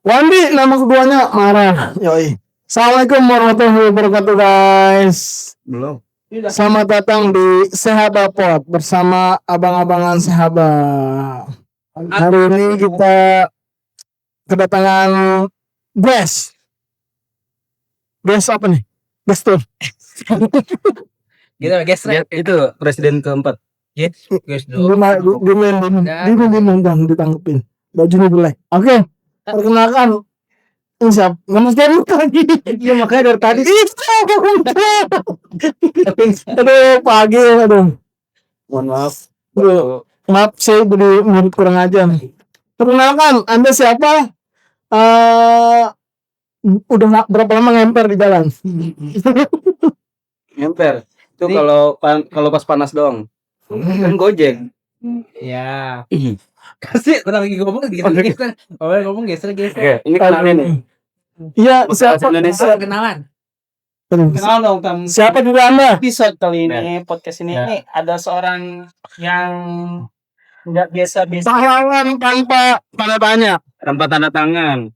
Wandi nama keduanya marah. Yoi. Assalamualaikum warahmatullahi wabarakatuh guys. Belum. Selamat datang di Sehabapot bersama abang-abangan Sehaba. Hari ini kita kedatangan guest. Guest apa nih? Guest tour. Gitu guys, Itu presiden keempat. guys dulu. Diundang ditanggepin. Bajunya jelek. Oke. Perkenalkan. Ini siapa? Nggak mesti lagi. Iya makanya dari tadi. Aduh pagi. Aduh. Mohon maaf. Maaf saya jadi murid kurang ajar. Perkenalkan, Anda siapa? Udah berapa lama ngemper di jalan? Ngemper. Itu kalau pas panas doang. Kan Gojek. Ya. Kasih orang lagi ngomong geser. Ngomong geser. Oke, ini kenalin nih. Iya, siapa? Indonesia. Kenalan. Kenal dong Tam. Siapa juga Anda? Episode kali ini podcast ini ada seorang yang nggak biasa-biasa. Pahlawan tanpa tanda tanya. Tanpa tanda tangan.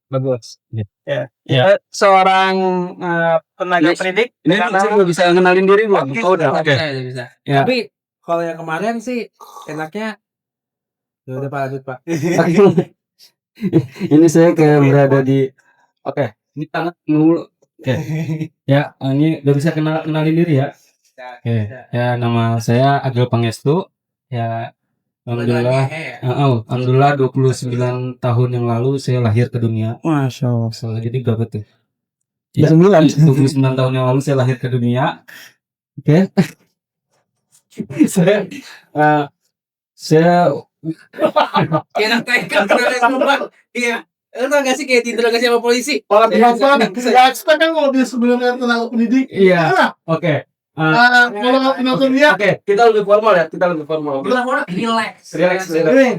Bagus. Ya. Seorang tenaga pendidik. Ini saya nggak bisa ngenalin diri belum? Oh udah. Oke. Bisa. Ya. Tapi kalau yang kemarin sih enaknya udah Pak lanjut Pak. Ini saya kayak berada di. Oke. Ini tangan mulu. Oke. Ya, ini udah bisa kenalin diri ya. Oke. Ya, nama saya Agil Pangestu. Ya, alhamdulillah. Alhamdulillah 29 tahun yang lalu saya lahir ke dunia. Masya Allah. So, jadi berapa tuh? 29 tahun yang lalu saya lahir ke dunia. Oke. Saya Enak tekan kenal. Iya. Lu tau gak sih kayak diinterogasi sama polisi? Orang biasa nggak expect kan kalau dia sebelumnya tenaga pendidik. iya. Oke. Kalau penonton dia. Oke, kita lebih formal ya. Orang relax. Relax.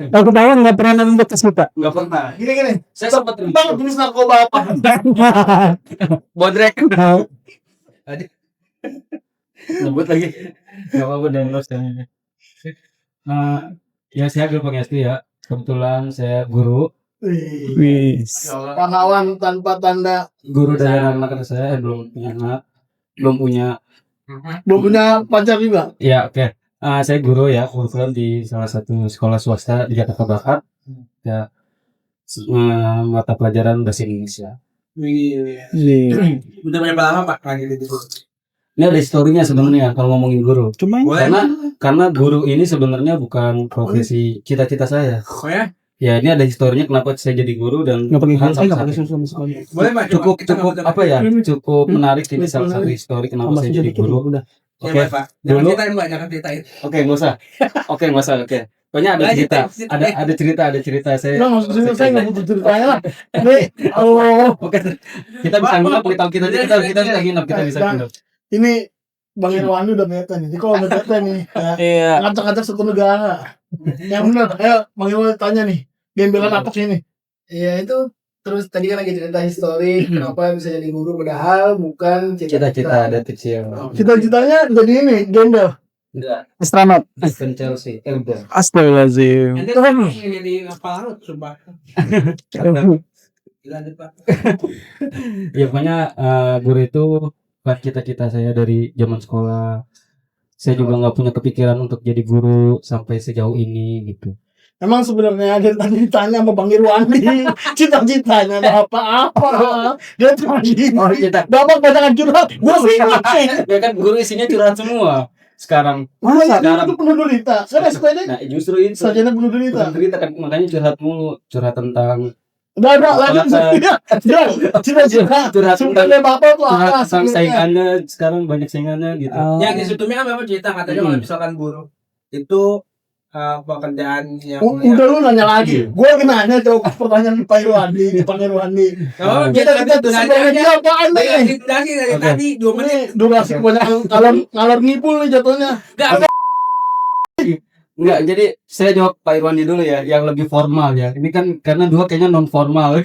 Aku tahu nggak pernah nonton podcast kita. Enggak pernah. Gini. Saya sempat Bang jenis narkoba apa? bodrek. Nyebut lagi. Enggak apa-apa dan los dan. Ya saya Agil Pangestu ya. Kebetulan saya guru. Pahlawan tanpa tanda. Guru dari anak-anak saya belum punya anak. Belum punya pacar juga. Ya, oke. Saya guru ya, kebetulan di salah satu sekolah swasta di Jakarta Barat. Ya, mata pelajaran bahasa Indonesia. Udah berapa lama Pak lagi di situ? Ini ada historinya sebenarnya kalau ngomongin guru. Cuma Karena guru ini sebenarnya bukan profesi cita-cita saya. Oh ya? Ya, ini ada historinya kenapa saya jadi guru dan nggak pakai sampai nggak saat pakai ini. susu sama sekali. Boleh Pak. Cukup apa ya? Cukup menarik ini salah satu histori kenapa saya jadi guru. Udah. Oke. Pak. Jangan Dulu- ceritain Pak, jangan ceritain. Oke, nggak usah. Oke. Pokoknya ada cerita. Ada cerita saya. Nggak maksud saya nggak butuh ceritanya lah. Nih, Allah. Oke. Kita bisa nginep kita bisa nginep. Ini Bang Irwandi udah meta nih. Jadi kalau meta nih, Iya. ngacak-ngacak satu negara. Yang benar. Ayo, Bang Irwandi tanya nih. Gembelan apa sih ini? Iya itu. Terus tadi kan lagi cerita histori kenapa bisa jadi guru padahal bukan Cita-cita ada kecil. Cita-citanya jadi ini, gembel. Enggak. Astronot. Bukan Chelsea. Udah. Astagfirullahaladzim. Nanti orang jadi apa larut sumpah. Lanjut Pak. Ya pokoknya guru itu bukan cita-cita saya dari zaman sekolah. Saya juga nggak punya kepikiran untuk jadi guru sampai sejauh ini gitu. Emang sebenarnya dari tadi ditanya sama Bang Irwandi, cita-citanya ada apa-apa. Dia tadi, Bapak banyak curhat. Gue sih Ya kan guru isinya curhat semua. Sekarang masa itu penuh derita. Saya SPD nah justru itu sarjana penuh derita. cerita kan makanya curhat mulu, curhat tentang Udah lanjut saya. Cita-cita. curhat tentang Sebenarnya Bapak tuh curhat apa tentang sebenarnya? saingannya sekarang banyak saingannya gitu. Yang di situ kan Bapak cerita katanya kalau misalkan guru itu pekerjaan yang Udah lu nanya lagi. Gue nanya jawab pertanyaan Pak Irwandi, Bang Irwandi. Oh, Cita-cita sebenarnya dia apaan nih? dari tadi 2 menit. Ini durasi kebanyakan ngalor ngipul nih jatuhnya. Enggak, jadi saya jawab Pak Irwandi dulu ya, yang lebih formal ya. Ini kan karena dua kayaknya non formal.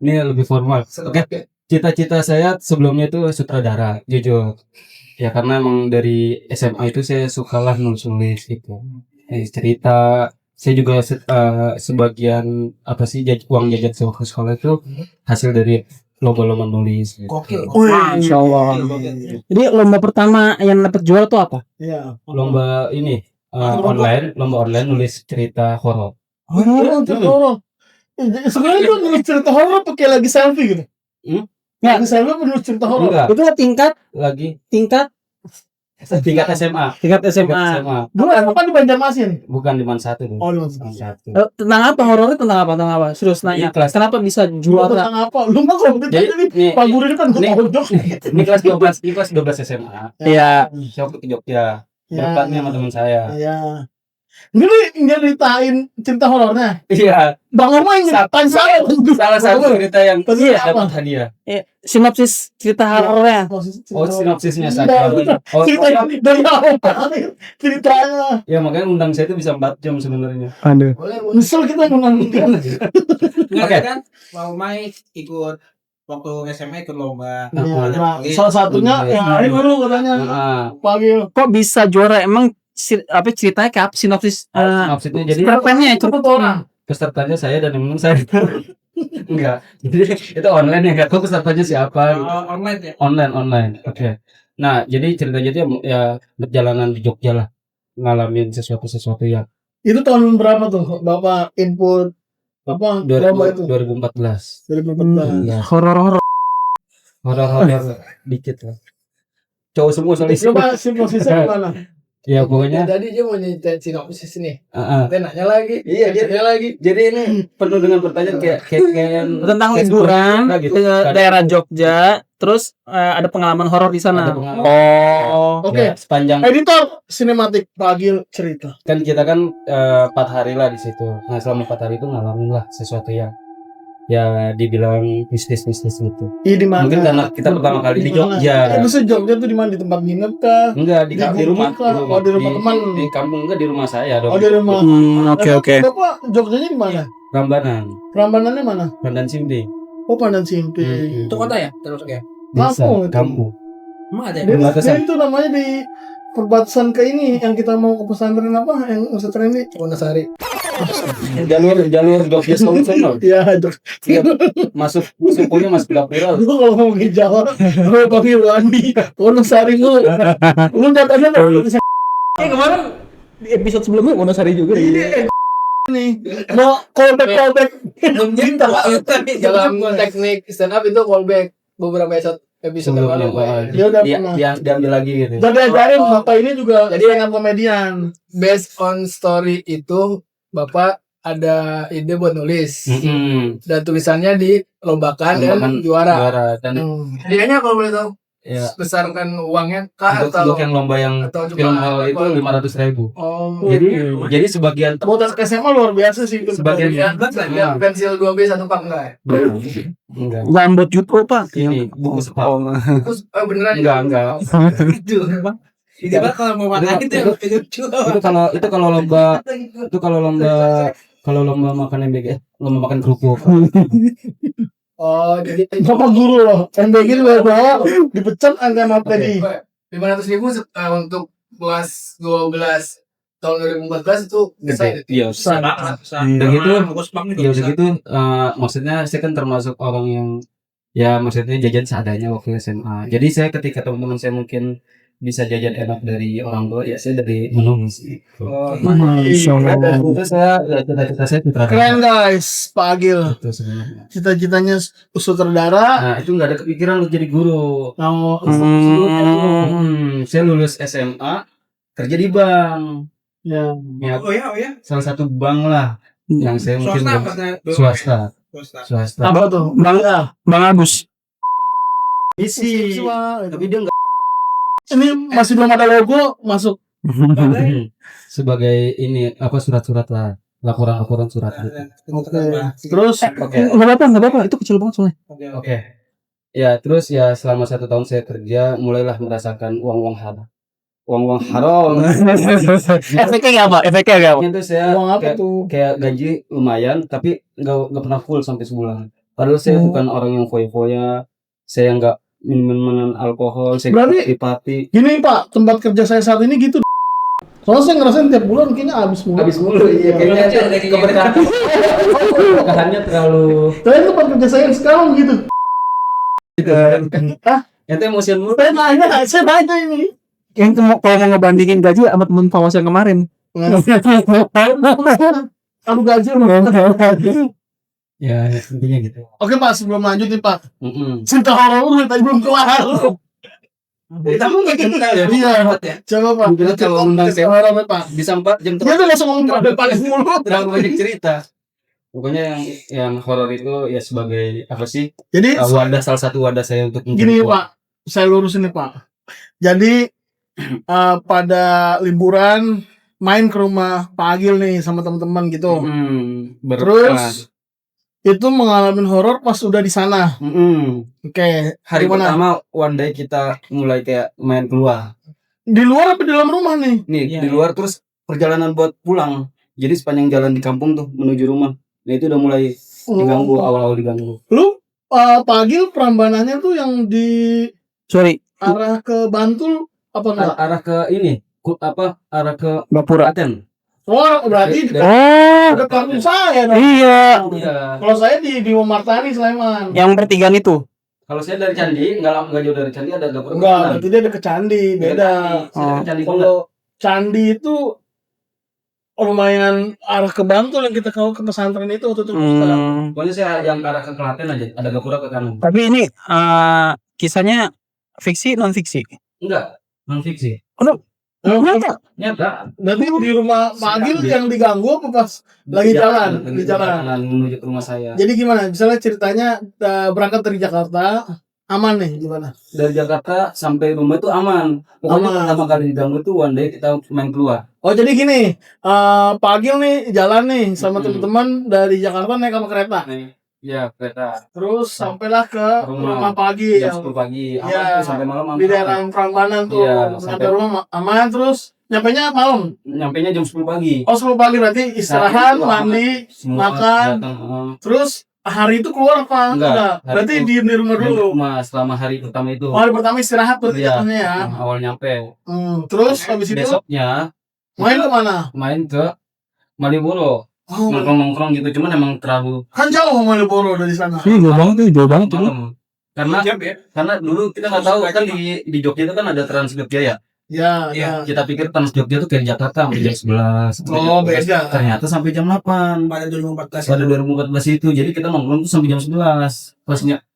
Ini lebih formal. Oke. Cita-cita saya sebelumnya itu sutradara, jujur. Ya karena emang dari SMA itu saya sukalah nulis gitu. Cerita saya juga sebagian apa sih uang jajan saya waktu sekolah itu hasil dari lomba-lomba nulis. Gitu. Gokil. Masya Allah. Gokil. Jadi lomba pertama yang dapat juara tuh apa? Iya. Lomba ini lomba online nulis cerita horor. Cerita horor. Sebenarnya itu nulis cerita horor pakai lagi selfie gitu. Ya. Lagi selfie penulis cerita horor. Enggak, Itu tingkat tingkat SMA. tingkat SMA. Tingkat SMA. Dulu apa di Banjarmasin? Bukan di Man 1 tuh. Oh, di Man Banjarmasin. 1. Tentang apa horornya tentang apa? Serius nanya. Ini kelas- Kenapa bisa Juara juara? tentang apa? Lu mah kompeten Jadi jadi nih, Pak Guru ini kan nih. pojok. ini kelas 12 SMA. Iya. Saya waktu ke Jogja. Ya. Berempatnya sama teman saya. Iya. Ini nyeritain cerita horornya. Iya. Bang Omar yang nyeritain saya. Salah satu cerita yang Iya, dapat apa? hadiah. Sinopsis cerita horornya. Oh, sinopsisnya Iya, saja. benar. Oh, Ceritanya dari awal ceritanya. ya makanya undang saya itu bisa 4 jam sebenarnya. Aduh. Boleh, Nyesel kita ngundang Nggak Oke. kan? Mau main ikut waktu SMA ikut lomba. Nah, salah satunya yang hari dulu katanya Heeh. panggil. Kok bisa juara? Emang ceritanya kayak apa? Sinopsis Sinopsisnya jadi cerpennya Satu orang. pesertanya saya dan yang menang saya. Enggak. Jadi itu online ya, enggak tahu pesertanya siapa. Online ya. Online. Oke. Nah, jadi ceritanya itu ya perjalanan di Jogja lah. Ngalamin sesuatu yang Itu tahun berapa tuh Bapak input apa lomba itu? 2014. 2014. Iya. horor-horor. Horor dikit lah. Cowok semua soalnya. Coba simposisnya gimana? Ya pokoknya Tadi dia mau nyeritain sinopsis nih. heeh. Dia nanya lagi. Iya, dia- nanya lagi. Jadi ini penuh dengan pertanyaan kayak Tentang kayak liburan nah, gitu. ke daerah Jogja, terus ada pengalaman horor di sana. Ada pengalaman. Oh. Oke. Ya, sepanjang Editor sinematik Pagil cerita. kan kita kan 4 hari lah di situ. Nah selama 4 hari itu ngalamin lah sesuatu yang ya dibilang mistis gitu. Iya di mana? Mungkin karena kita pertama kali di Jogja. Itu Jogja tuh di mana? Di tempat nginep kah? Enggak Di rumah, Bogor kah? Oh, di rumah teman. Di kampung enggak di rumah saya dong. Oh di rumah. Oke. Bapak Jogjanya di mana? Rambanan, Rambanannya mana? Pandan Simde. Oh Pandan Simpi. Itu kota ya terus ya. Desa, Kampung itu. kampung. Emang ada ya? Dia, Perbatasan. dia itu namanya di perbatasan ke ini yang kita mau ke pesantren apa yang pesantren ini Wonosari. Jalur Jogja Solution. Iya Jogja. Masuk punya masuk Gapura. Lu kalau mau ke Jawa, lu panggil Wandi, Wonosari lu. Lu datanya lu Kemarin di episode sebelumnya Wonosari juga. nih. Mau callback. Belum cinta Pak. Dalam teknik stand up itu callback beberapa episode yang lalu. Pak. Dia udah pernah. Diambil lagi gitu. Jadi ajarin Bapak ini juga Jadi dengan komedian. Based on story itu Bapak ada ide buat nulis dan tulisannya dilombakan dan Lombakan juara. Dan Hadiahnya kalau boleh tahu ya besarkan uangnya kah untuk atau yang lomba yang atau film cuma hall itu 500.000. Oh, Jadi sebagian Buat SMA luar biasa sih itu. Sebagian- ya, ya, pensil 2B 1 pak enggak ya? enggak. Jangan buat YouTube Pak. Ini buku sepak. Terus beneran Enggak. Itu Bang kalau mau makan itu yang lucu. Itu kalau lomba makan MBG, lomba makan kerupuk. Oh, jadi Bapak guru loh. MBG itu bawa dipecat angka sama tadi. 500.000 untuk kelas 12 tahun 2014 itu besar. Gede. Iya, Besar. Udah gitu, Bagus banget ya udah gitu. Maksudnya saya kan termasuk orang yang ya maksudnya jajan seadanya waktu SMA. Jadi saya ketika teman-teman saya mungkin bisa jajan enak dari orang tua, ya saya dari menulis. Masya Allah. Itu saya cita-cita saya sutradara. Keren guys, Pak Agil. Itu sebenarnya. Cita-citanya sutradara. Nah itu nggak ada kepikiran untuk jadi guru. Mau Saya lulus SMA kerja di bank. ya. Ya, Oh ya. salah satu bank lah yang saya mungkin Swasta belum- apa? swasta. Apa tuh? Bang Agus. Isi. Tapi dia nggak Ini masih belum ada logo masuk. sebagai ini apa surat-surat lah, laporan surat. Terus Oke. Nggak apa-apa. Itu kecil banget soalnya. Oke. Ya terus ya selama 1 tahun saya kerja mulailah merasakan uang haram. Uang haram. Efeknya apa? Itu saya uang apa kayak, tuh? kayak gaji lumayan tapi nggak pernah full sampai sebulan. Padahal saya bukan orang yang foya-foya, saya nggak minum alkohol, saya Berarti- nggak party. Gini Pak, tempat kerja saya saat ini gitu. Soalnya saya ngerasain tiap bulan kayaknya habis mulu. Habis mulu, iya kayaknya Kecil, kayaknya. keberkahannya terlalu Saya tempat kerja saya yang sekarang gitu. itu emosian mulu. Saya nanya ini. Yang kalau mau ngebandingin gaji sama temen Fawas yang kemarin. Kamu gaji Ya, intinya gitu. Oke Pak, sebelum lanjut nih Pak. Mm-mm. Cinta horor tadi belum kelar. Kita mau nggak kenal ya? Iya. Buat ya. Coba Pak. Kita coba undang Cinta horor Pak. Bisa 4 jam Dia tuh langsung ngomong paling mulu. terlalu banyak cerita. Pokoknya yang horor itu ya sebagai apa sih? Jadi Wadah, salah satu wadah saya untuk gini mencari uang. Pak, saya lurusin nih Pak. Jadi pada liburan main ke rumah Pak Agil nih sama teman-teman gitu. Terus itu mengalami horor pas udah di sana. Oke, Hari gimana? pertama one day kita mulai kayak main keluar. Di luar apa di dalam rumah nih? Nih Iya. di luar terus perjalanan buat pulang. Jadi sepanjang jalan di kampung tuh menuju rumah. Nah itu udah mulai diganggu, awal-awal diganggu. Lu Pak Agil perambanannya tuh yang di Sorry, arah ke Bantul apa enggak? Arah ke ini, arah ke Gapura. Klaten. Oh, berarti Oh, udah kampung saya dong. iya. Iya. Kalau saya di Martani Sleman. Yang pertigaan itu. Kalau saya dari Candi, nggak jauh dari Candi ada dapur. Enggak, berarti dia deket Candi, beda. Saya dari Candi Kalau Kalau Candi itu lumayan arah ke Bantul yang kita kalau ke pesantren itu waktu itu. pokoknya saya yang arah ke Klaten aja, ada gapura ke kanan. Tapi ini kisahnya fiksi non fiksi. Enggak, non fiksi. Nyata. Nyata. Berarti di rumah Pak Agil yang diganggu apa pas lagi jalan? Di jalan. Menuju ke rumah saya. Jadi gimana? Misalnya ceritanya berangkat dari Jakarta, aman nih gimana? Dari Jakarta sampai rumah itu aman. Pokoknya Aman. pertama kali diganggu itu one day kita main keluar. Oh jadi gini, Pak Agil nih jalan nih sama teman-teman dari Jakarta naik sama kereta. Iya, kereta. Terus sampailah ke rumah Pak Agil Jam 10 pagi. Aman Iya. tuh, sampai malam aman. di daerah Prambanan tuh. Iya, Sampai rumah aman terus nyampainya malam. Nyampainya jam 10 pagi. Oh 10 pagi berarti istirahat, Nah, itu mandi, Semua makan. datang, terus hari itu keluar apa? Enggak, hari Berarti itu diem di rumah di dulu. rumah selama hari pertama itu. Oh, hari pertama istirahat berarti Iya. jatuhnya ya. Awal nyampe. Terus habis itu Besoknya main kemana? main ke Malioboro. Oh, Nongkrong-nongkrong gitu, cuman emang terlalu kan jauh Malioboro dari sana. Jauh banget tuh. malam. Karena dulu kita nggak tahu kan di Jogja itu kan ada Trans Jogja ya. Ya, Iya. ya. Kita pikir Trans Jogja tuh kayak Jakarta sampai jam 11. Oh, beda. Ternyata sampai jam 8. Pada 2014 Pada 2014 itu. Jadi kita nongkrong tuh sampai jam 11.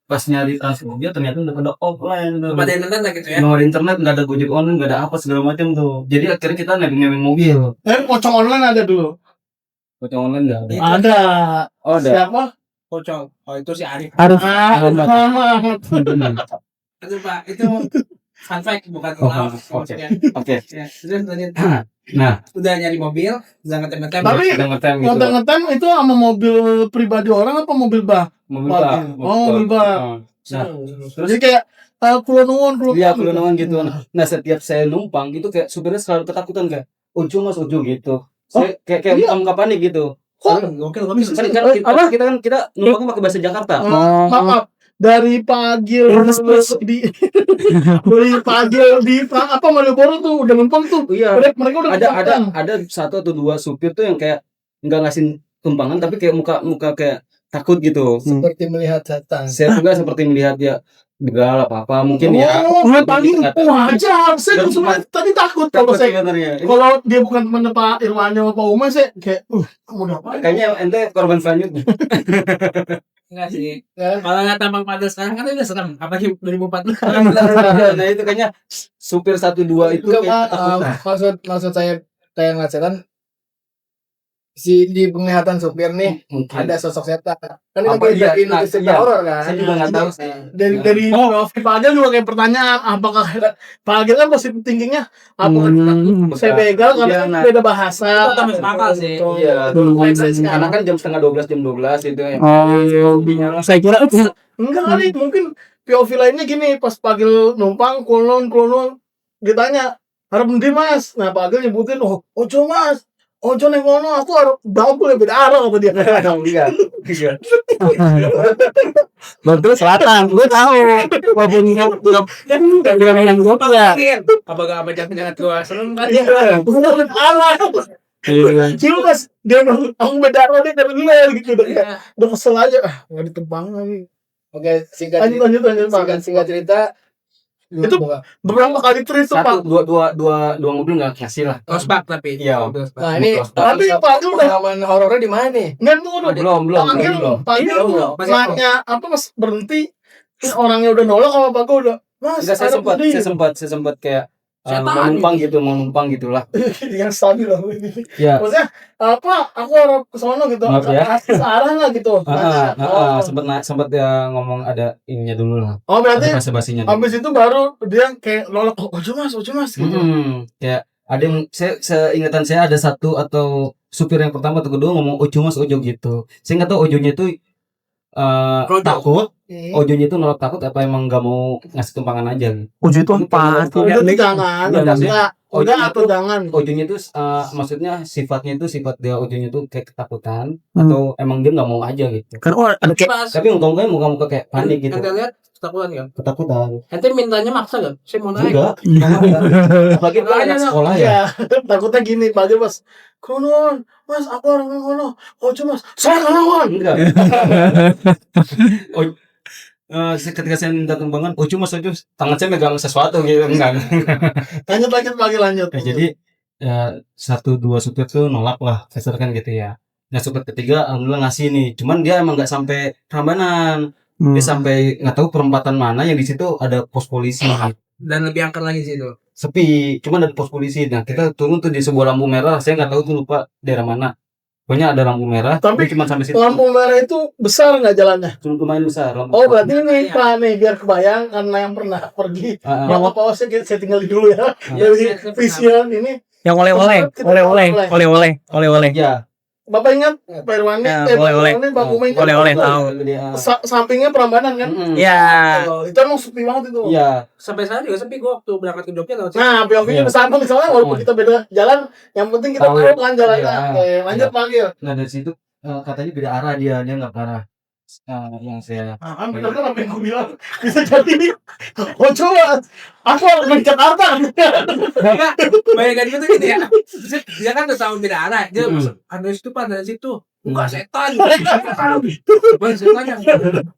Pas nyari Trans Jogja ternyata udah pada offline. pada internet lah gitu ya. Nggak ada internet, nggak ada Gojek online, nggak ada apa segala macam tuh. Jadi akhirnya kita nebeng mobil. Pocong online ada dulu. Gojek online nggak ada. Ada. Oh ada. Siapa? Pocong. Oh itu si Arif. Itu Pak, itu fun fact bukan Oh, ulang. oke. Ya. Oke. Ya, terus lanjut. Nah, Udah nyari mobil, udah ngetem-ngetem. Tapi udah ngetem gitu. ngetem-ngetem itu sama mobil pribadi orang apa mobil bah? Mobil bak. Oh, mobil bak. Nah, Jadi kayak kulo nuwun. iya keluar gitu. Nah, setiap saya numpang itu kayak supirnya selalu ketakutan kayak Uju mas Uju gitu. Saya kayak iya. muka panik gitu. Gokil, gokil. Kan kita numpangnya pakai bahasa Jakarta. Maaf. Dari Pagil di dari Pagil di apa Malioboro tuh udah numpang tuh. Iya. Mereka udah Ada kecapean. ada satu atau dua supir tuh yang kayak nggak ngasih tumpangan tapi kayak muka kayak takut gitu. Seperti melihat setan. Saya juga seperti melihat dia begal apa mungkin ya. Ngeliat Pagil, Nggak tahu. wajar. Saya tuh sebenarnya tadi takut kalau Takut saya sebenarnya. kalau dia bukan teman Pak Irwannya sama Pak Umar saya kayak kamu udah apa? Kayaknya ente korban selanjutnya. Enggak sih. Ya. Kalau nggak tampang pada sekarang kan udah serem. Apalagi 2014. Nah itu kayaknya supir 1-2 itu Enggak, kayak Pak. takut. Maksud saya kayak ngeliat setan. Si di penglihatan supir nih Mungkin. ada sosok setan. Kan Apa ini iya? dari Nah, cerita iya. horor kan. Saya juga nggak tahu sih. Dari Pak Agil juga kayak pertanyaan apakah Pak Agil kan positif thinkingnya apakah saya begal karena Iya, kan nah. beda bahasa. Itu tambah akal sih. Iya. Make sense kan? Karena kan jam setengah 12 jam 12 itu ya. Saya kira Enggak kali, mungkin POV lainnya gini, pas Pagil numpang, kulon, ditanya, harap ndi mas? Nah Pagil nyebutin, ojo mas, ojo neng kono aku harus double beda arah apa dia. Iya. Betul selatan, gue tahu. Walaupun nggak bilang yang gue tuh ya. Apa jangan tua serem kan? Iya, bener arah. Cilu mas, dia bilang, aku beda arah dia dari dulu gitu. Udah kesel aja, nggak ditebang lagi. Oke, singkat Lanjut Pak. singkat cerita. Itu beberapa kali terus tuh Pak. Dua mobil nggak kasih lah. Losbak tapi. Iya. Nah, ini Tapi Pak Agil udah pengalaman horornya di mana nih? nggak tunggu dulu. Belum. Pak Agil Masih nanya apa mas berhenti, ini orangnya udah nolak sama Pak Agil udah. Mas, Enggak, saya sempat kayak mau numpang gitulah. yang stabil lah ini. Ya. Maksudnya apa? Aku harus ke sono gitu. Maaf ya. Arah lah gitu. Sempat ya ngomong ada ininya dulu lah. Oh berarti Ada basa-basinya dulu. habis itu baru dia kayak nolak. Ojo mas gitu. Kayak ada yang seingatan saya ada satu atau supir yang pertama atau kedua ngomong ojo gitu. Saya nggak tahu ojonya itu takut. Ojonya itu nolak takut apa emang nggak mau ngasih tumpangan aja gitu. Ojo itu apa? Udah jangan. Udah atau jangan. Ojonya itu maksudnya sifatnya itu sifat dia ojonya itu kayak ketakutan atau emang dia nggak mau aja gitu. Kan ada kayak Pas. Tapi muka kayak panik gitu. Anda lihat ketakutan kan? Ketakutan. Ente mintanya maksa kan? Saya mau naik. Enggak. Apalagi itu anak sekolah ya. Iya, takutnya gini Pak Agil mas. Konon, mas aku orang kono. Ojo mas, saya kawan. Enggak. Ketika saya minta tumpangan, ojo tangan saya megang sesuatu gitu enggak. Lanjut lanjut. Ya, jadi satu dua supir tuh nolak lah, kasar kan gitu ya. Nah supir ketiga alhamdulillah ngasih nih, cuman dia emang nggak sampai Prambanan, dia sampai nggak tahu perempatan mana yang di situ ada pos polisi. Dan lebih angker lagi sih itu. Sepi, cuman ada pos polisi. Nah kita turun tuh di sebuah lampu merah, saya nggak tahu tuh lupa daerah mana. Pokoknya ada lampu merah, Tapi cuma sampai situ. lampu merah itu besar nggak jalannya? Cuma lumayan besar. Oh berarti ini Pak nih biar kebayang karena yang pernah pergi. Yang apa saya tinggal dulu ya. Dari Vision ini. yang oleh-oleh. Ya. Bapak ingat Pak Irwani? Ya, Pak oleh-oleh. Irwani, Pak Bumi kan Oleh-oleh itu. tahu. Sampingnya Prambanan kan? Ya. Oh, itu emang sepi banget itu. Iya. Sampai saya juga sepi gua waktu berangkat ke Jogja lewat situ. Nah, POV-nya bersama misalnya walaupun kita beda jalan, yang penting kita Tahu. tahu kan jalannya. Iya. Oke, lanjut Pak Agil. Nah dari situ katanya beda arah dia nggak ke arah yang saya. Nah, kan bener kan apa yang gue bilang bisa jadi. Oh coba, aku orang ke Jakarta. Enggak, bayangan itu gini ya. Dia kan udah tahu beda arah. Dia ada situ Pak, dari situ. Bukan setan. Bukan setan yang.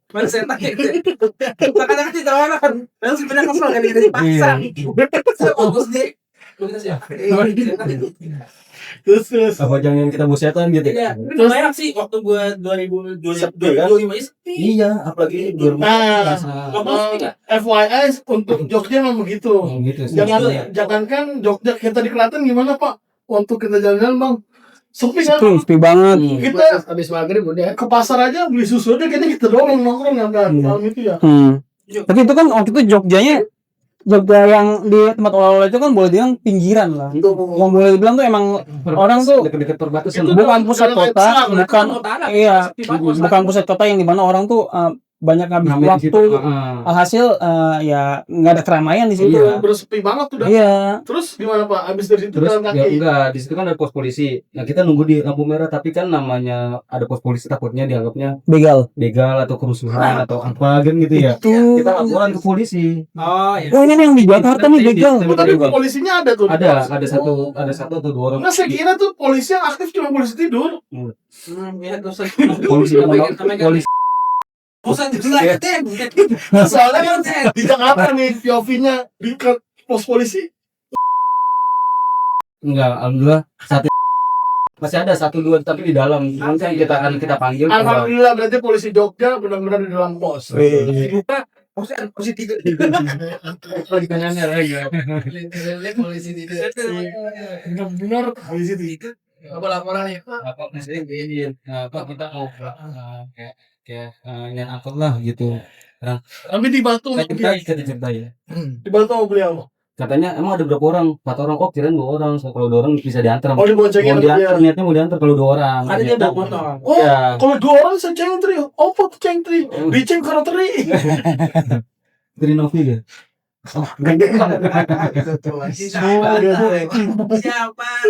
Bukan setan gitu. Kadang-kadang kita orang. Lalu sebenarnya kesel kan dia dipaksa. Fokus deh. Terus. Apa jangan kita busetan gitu Iya, lumayan sih waktu gua 2025 sepi. Iya, apalagi 2000. FYI untuk Jogja memang begitu. Gitu sih. Jangankan Jogja, kita di Klaten gimana Pak? Waktu kita jalan-jalan Bang, sepi kan? Sepi banget. Kita Habis maghrib udah. ke pasar aja beli susu aja kayaknya kita doang nongkrong kan malam itu ya. Tapi itu kan waktu itu Jogja yang di tempat oleh-oleh itu kan boleh dibilang pinggiran lah. Yang boleh dibilang tuh emang orang tuh dekat-dekat perbatasan. bukan pusat kota, Iya. bukan pusat kota yang dimana orang tuh banyak ngabis waktu. Alhasil ya nggak ada keramaian di situ. Iya. Bersepi banget udah. Iya. Terus gimana Pak? Abis dari situ Terus jalan ya kaki. enggak, di situ kan ada pos polisi. Nah, kita nunggu di lampu merah tapi kan namanya ada pos polisi takutnya dianggapnya Begal. atau kerusuhan atau apa gitu ya. Tuh. Kita laporan ke polisi. Oh iya. Oh ini nih yang di Jakarta nih begal. Oh, tapi polisinya ada tuh. Ada satu atau dua orang. Nah, saya kira tuh polisi yang aktif cuma polisi tidur. Ya terus Polisi polisi bosan juga tem. Soalnya kan di Jakarta nih POV-nya di pos polisi. enggak, alhamdulillah masih ada 1-2 tapi di dalam. Nanti kita panggil. Alhamdulillah berarti polisi Jogja benar-benar di dalam pos. Buka posisi tidur. Lagi tanyanya lagi. Polisi tidur. Benar-benar polisi tidur. Apa laporan ya? Apa masih ingin apa kita mau kayak ingin angkot lah gitu. Tapi dibantu sama dia. Kita ceritain. Dibantu sama beliau. Katanya emang ada berapa orang? 4 orang. Oh kirain 2 orang. So, kalau 2 orang bisa diantar. Oh diboncengin sama dia. Niatnya mau diantar kalau 2 orang. Ada dia bawa motor. Oh, Iya. kalau 2 orang saya cengtri. Oh, foto cengtri. Diceng karena teri. Dari Novi ya. Siapa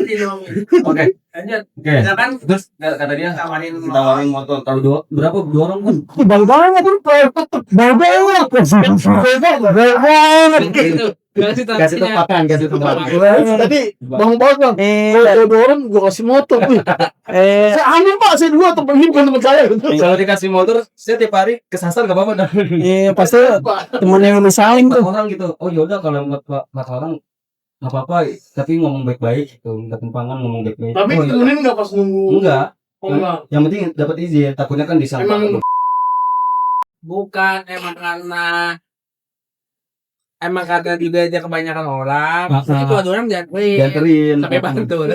nih dong? Oke. Lanjut. Oke. Ya kan Terus kata dia tawarin tawarin motor. Tahu berapa? 2 orang kan? Bau banget. Bau banget. Kasih Kasih tempakan, kasih tempakan. Tadi bang banget bang. Kalau ada orang gue kasih motor. Saya aneh pak, saya dua temen ini bukan teman saya. Kalau dikasih motor, saya tiap hari kesasar gak apa-apa dah. Iya pasti temennya yang saling 4 tuh. orang gitu. Oh yaudah kalau 4 orang nggak apa-apa, tapi ngomong baik-baik gitu, minta tumpangan ngomong baik-baik. Tapi oh, temenin nggak pas nunggu? enggak. Oh, enggak. Yang penting dapat izin. Takutnya kan disangka. Emang bukan emang karena juga aja kebanyakan orang. Itu ada orang dianterin. sampai bantu.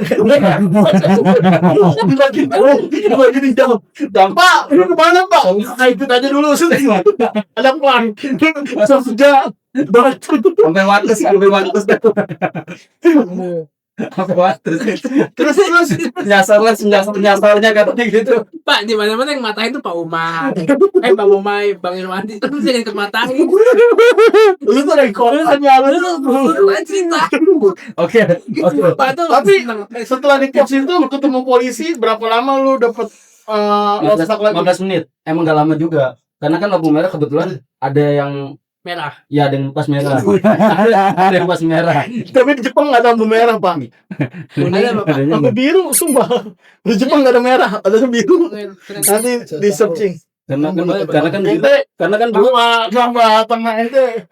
Lagi di jauh. Pak, lu kemana pak? Nah, ikut aja dulu. Ada plan. Sudah. Sampai wates Sampai wates. Terus Nyasarnya katanya gitu. Pak, di mana-mana yang matain tuh Pak Umar. Bang Umay, Bang Irwandi. Terus jangan kematain. lu tuh lagi koran ya lu. Cerita. Oke. Pak tuh Tapi setelah di pos itu lu ketemu polisi, berapa lama lu dapet losak lagi? 15 menit. Emang gak lama juga. Karena kan lampu merah kebetulan ada yang merah. ya ada yang pas merah. Ada yang pas merah. Tapi di Jepang nggak ada lampu merah pak. Adanya Lampu biru, sumpah. Di Jepang nggak ada merah, ada biru. Nanti di searching. karena kan dulu Sama tengah itu.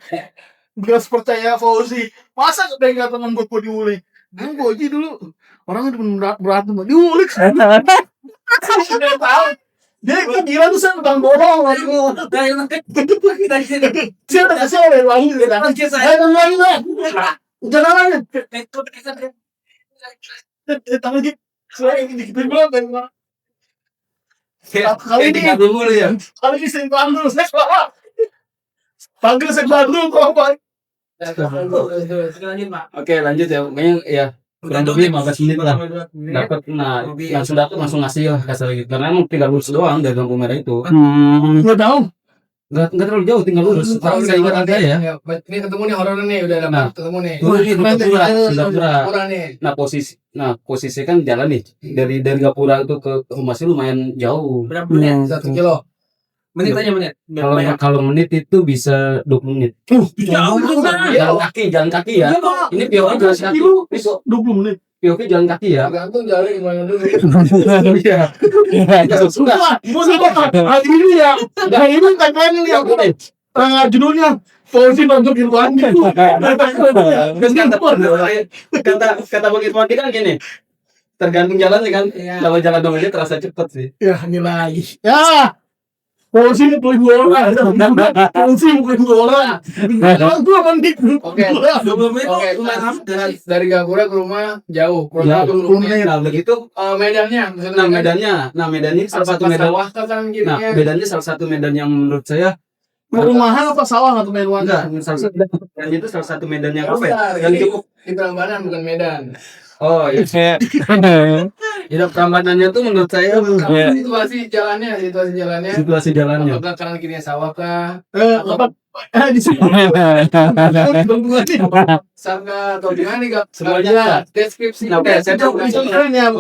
Gak percaya Fauzi. Masa kepegang teman buat diulik? Gue Boji dulu. Orangnya udah berantem. Diulik. Dia tahu. Dia gila tuh saya utang bohong. Saya udah kasih oleh lagi. Ayo lagi lah. Jangan lagi. Tangan gitu. Saya ini kita bilang. Kali ini dulu ya. kali ini sering panggil saya salah. Panggil saya Bandung kok pak. Lanjut, Pak. Oke, lanjut ya. Kayaknya ya kurang lebih 15 menit lah. Dapat langsung ngasih lah kasar gitu. Karena emang tinggal lurus doang dari lampu merah itu. Nggak tahu. Enggak terlalu jauh, tinggal lurus. Sekarang saya ingat ada ya. Ini ketemu nih horor nih, udah dapat ketemu nih. Gapura. Kurang nih. Posisi kan jalan nih. Dari Gapura itu ke rumah sih lumayan jauh. Berapa menit? 1 kilo. Menit aja menit. Kalau menit itu bisa 20 menit. Jauh juga. Jalan kaki ya. Ini POV jalan kaki. 20 menit. POV jalan kaki ya. Tergantung jalan gimana dulu. Iya. Sumpah, hari ini ya. Hari ini tagline yang judulnya Fauzi nonton Irwandi. Kata Bang Irwandi kan gini. Tergantung jalannya kan. Kalau jalan dong aja terasa cepet sih. Ya, ini lagi. Ya. Fauzi mukulin 2 orang. Fauzi mukulin 2 orang. Gua mandi. Oke. 20 menit. Oke, dari Gapura ke rumah jauh. Kurang Ya, 20 menit. nah begitu. Medannya, Medannya salah satu medan. Sawah kan gitu Nah, ya. medannya salah satu medan yang menurut saya Rumahan apa sawah atau Irwandi? enggak, salah satu medan yang apa ya? Yang cukup. Di Prambanan bukan Medan. Oh iya. Ya Prambanannya tuh menurut saya Situasi jalannya. situasi jalannya. Apakah kanan kirinya sawah kah? Apa? Di sini. Sangka atau gimana nih, Kak? Semuanya. Deskripsi. Oke, saya coba.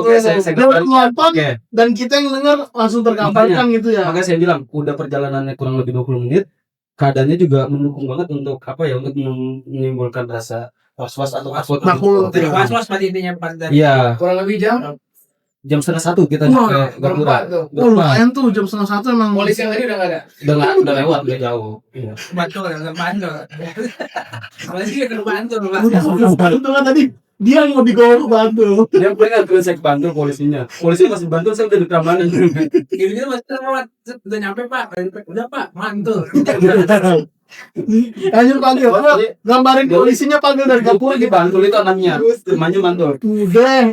Oke, saya nonton Oke. dan kita yang dengar langsung tergambarkan gitu ya. Makanya saya bilang udah perjalanannya kurang lebih 20 menit. Keadaannya juga mendukung banget untuk apa ya? Untuk menimbulkan rasa was-was atau takut. Was-was pada intinya pas dari. Iya, Kurang lebih jam 12:30 kita Wah, nyampe berempat Gapura. tuh. Lumayan tuh jam 12:30 emang. Polisi yang tadi udah nggak ada. Udah lewat, udah jauh. Iya. Bantu kan bantu. Polisi kan bantu Pak. Itu kan tadi dia yang mau digawa ke Bantul. Dia pengen ke saya bantu polisinya. Polisi masih bantu, saya udah di Prambanan. Ini masih lewat. Udah nyampe Pak. Udah Pak, mantul. Lanjut panggil. Gambarin polisinya panggil dari Gapura. Di Bantul itu anaknya, temannya Bantul. Udah.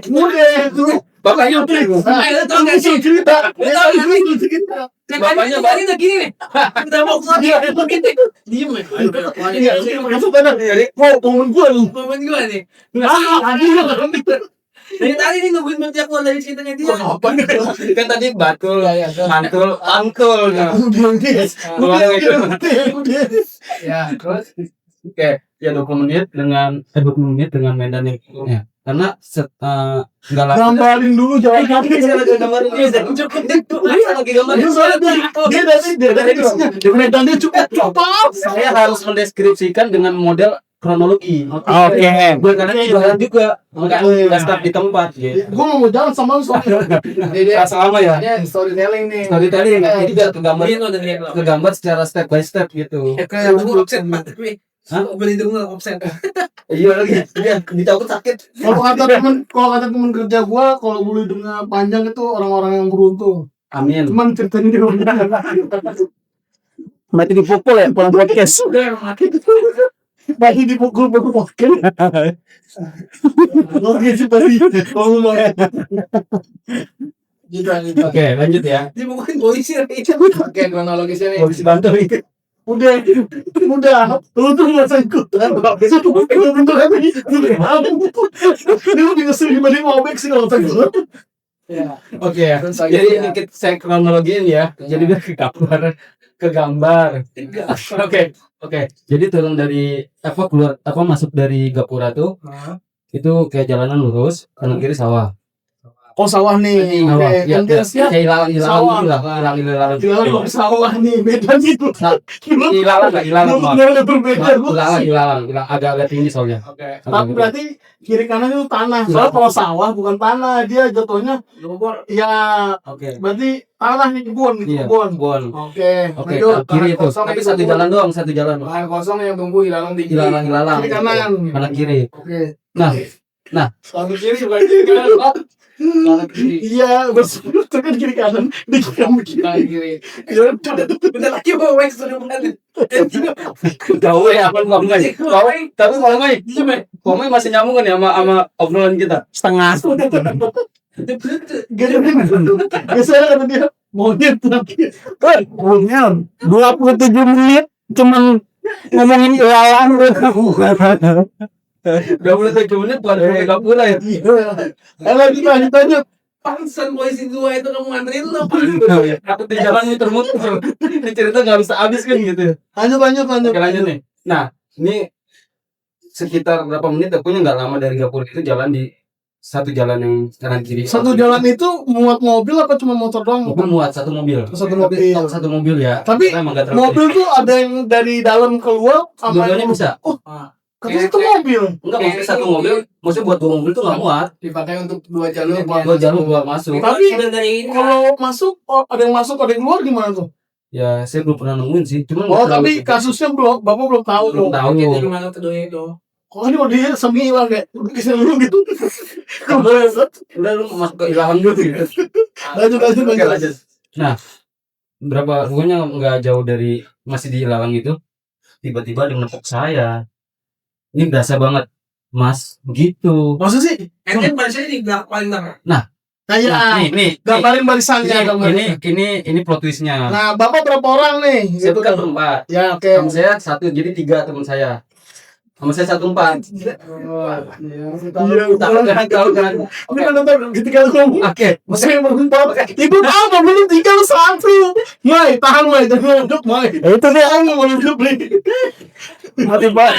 Bapaknya Ayo tau gak sih? Cerita. Bapaknya tadi udah gini nih. Udah mau keluar dia. Diem ya. Iya, masuk tanah. Mau temen gue lu. Momen gue nih. Anjing. Dari tadi nih nungguin dia keluar dari ceritanya dia. kan tadi Batul, Mantul. Udah. Ya, terus Oke, ya 20 menit dengan 20 menit dengan Medan yang ya. Karena enggak lah. Gambarin dulu jalan kaki. Saya lagi gambarin ini cukup. Lagi gambarin. Itu soalnya dia dari Medannya cukup. Saya harus mendeskripsikan dengan model kronologi. Oke. Bukan karena jualan juga. Enggak stop di tempat gitu. Gue mau jalan sama lu soalnya. Dia Sama ya. ini storytelling nih. Storytelling. Jadi biar kegambar Ini udah lihat lo. kegambar secara step by step gitu. Kayak tunggu offset Pak, tapi Hah? beli tunggu offset. Iya lagi. Dia ditakut sakit. Kalau kata temen kerja gua, kalau bulu hidungnya panjang itu orang-orang yang beruntung. Amin. Cuman ceritanya dia udah Mati dipukul ya pulang podcast. masih dipukul podcast. Oke sih tadi. Ngomong Gitu. Oke, lanjut ya. Dibukuin polisi lagi. Oke, kronologisnya nih. Gua bisa bantu nih. udah, lu tuh nggak usah ikutan. Bentuk lagi. Dia lebih ngeselin dibanding Mobek sih kalau saya. Ya. Oke ya. Terus lagi Jadi ya. ini kita saya kronologiin ya. Jadi biar ke gambar. Oke. Jadi turun dari keluar masuk dari Gapura tuh itu kayak jalanan lurus, kanan kiri sawah. Oh sawah nih. Sawah. Oke, Ya, kan dia siap. kayak Sawah. hilang. Hilang sawah nih, beda gitu. Hilang. Bener berbeda. Hilang. Agak tinggi soalnya. Oke. Tapi berarti kiri kanan itu tanah. Soalnya kalau sawah bukan tanah, dia jatuhnya ya Oke. berarti tanah nih kebun, Iya. kebun. Oke. Oke, lanjut. kiri itu. kosong Tapi itu satu tumbuh. jalan doang, satu jalan. Lahan kosong yang tumbuh ilalang tinggi. Hilang. Kiri kanan. Kanan kiri. Oke. Nah, Satu kiri bukan kiri kanan. Kanan kiri. Iya, bersebut kan kiri kanan di kanan kiri. Kanan kiri. Bentar lagi mau wax sudah bukan. jauh ya apa ngomong aja. Tapi ngomong aja. Ngomong masih nyambung kan ya sama obrolan kita. Setengah. Biasanya kata dia monyet lagi. Punya 27 menit cuman ngomongin ilalang. 27 menit bukan dari Gapura ya. Lagi lanjut. Pantesan polisi dua itu kamu nganterin lo. Aku di jalan muter-muter. Ini cerita nggak bisa habis kan gitu. Lanjut. Oke lanjut nih. Nah, ini sekitar berapa menit akunya nggak lama dari Gapura itu jalan di satu jalan yang kanan kiri. Satu jalan itu muat mobil apa cuma motor doang? Itu muat satu mobil. Satu mobil ya. Tapi Emang nggak terlalu. mobil tuh ada yang dari dalam keluar sama Dua-duanya bisa. katanya itu mobil. Enggak, maksudnya satu mobil, maksudnya buat dua mobil tuh nggak muat. Dipakai untuk dua jalur. Dua jalur buat masuk. Tapi dari ini kalau masuk, ada yang masuk, ada yang keluar gimana tuh? Ya, saya belum pernah nemuin sih. Cuman Oh, nggak terlalu- tapi kasusnya bapak belum tahu belum tuh. tahu. Jadi mana tuh doi itu? Kok ini kalau dia semi hilang kayak udah kisah dulu gitu. Udah lu masuk ke ilahan dulu gitu. Lanjut. Oke, lanjut. Nah, pokoknya nggak jauh dari masih di ilalang itu, tiba-tiba ada yang nepok saya. Ini berasa banget, Mas, begitu. Maksud sih? Enten barisnya di belakang paling tengah. Kayak Nih, gambarin barisannya. ini plot twistnya. Nah, bapak berapa orang nih? Saya Gitu bukan kan? berempat. Ya, oke. Sama saya satu, jadi 3 teman saya. Sama saya 1 4. Iya, Tahu kan? Ini kan nonton ketika lu ngomong. Oke, Saya berempat. Ibu tahu mau belum 3 lu 1. Mai, tahan Mai, jangan hidup Mai. Itu dia Tahan mau hidup nih. mati pak.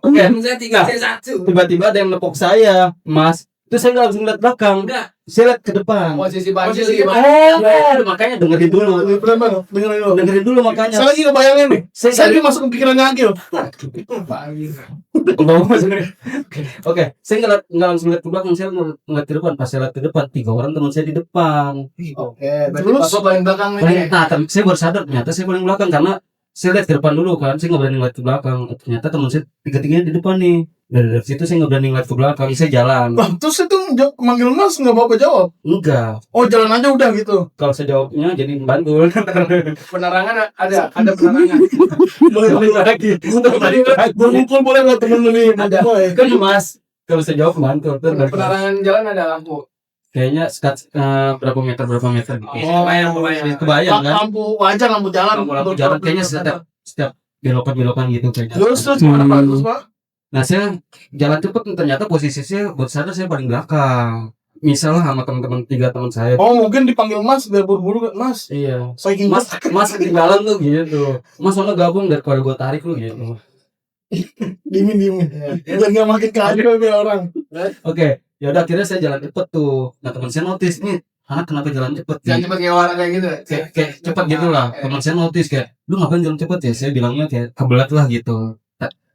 Oke. Saya 3, saya 1. tiba-tiba ada yang nepok saya, Mas. Terus saya nggak langsung lihat belakang, Enggak. saya lihat ke depan. Posisi banjir Posisi gimana? Ya, makanya dengerin dulu, dengerin dulu makanya. Saya lagi ngebayangin nih. Saya Saya lagi masuk ke pikirannya Agil. Oke, saya nggak langsung lihat ke belakang, saya ngeliat ke depan. Pas saya lihat ke depan, 3 orang teman saya di depan. Oke, berarti Terus? Bapak paling belakang nih. Nah, saya baru sadar ternyata saya paling belakang karena saya lihat ke depan dulu kan, saya nggak berani ngeliat ke belakang. Ternyata teman saya 3-3 di depan nih. Dari situ saya nggak berani ngeliat ke belakang, saya jalan. Lah, terus itu manggil Mas nggak bapak jawab. Enggak, Oh, jalan aja udah gitu. kalau saya jawabnya jadi bandul. Penerangan ada penerangan. Boleh lagi. Gue ngumpul boleh nggak temen lu nih? Ada. Kan Mas, kalau saya jawab mantul terus balik lagi. Penerangan jalan ada lampu. Kayaknya berapa meter gitu. Oh, bayang. Kebayang kan? Lampu wajar, lampu jalan. Lampu jalan kayaknya setiap belokan gitu kayaknya. Terus gimana Pak? Terus Pak? Nah saya jalan cepet ternyata posisi saya buat sadar saya paling belakang. Misalnya sama teman-teman 3 teman saya. Oh, mungkin dipanggil Mas biar buru-buru kan Mas. Iya. Saking Mas ketinggalan tuh gitu. Mas soalnya gabung daripada gua tarik lu gitu. Diemin. Biar nggak makin kacau nih orang. Oke, ya udah akhirnya saya jalan cepet tuh. Nah teman saya notice nih, anak kenapa jalan cepet? Jangan cepet kayak orang kayak gitu. Kayak cepet gitu lah. Teman saya notice kayak, lu ngapain jalan cepet ya? Saya bilangnya kayak kebelat lah gitu.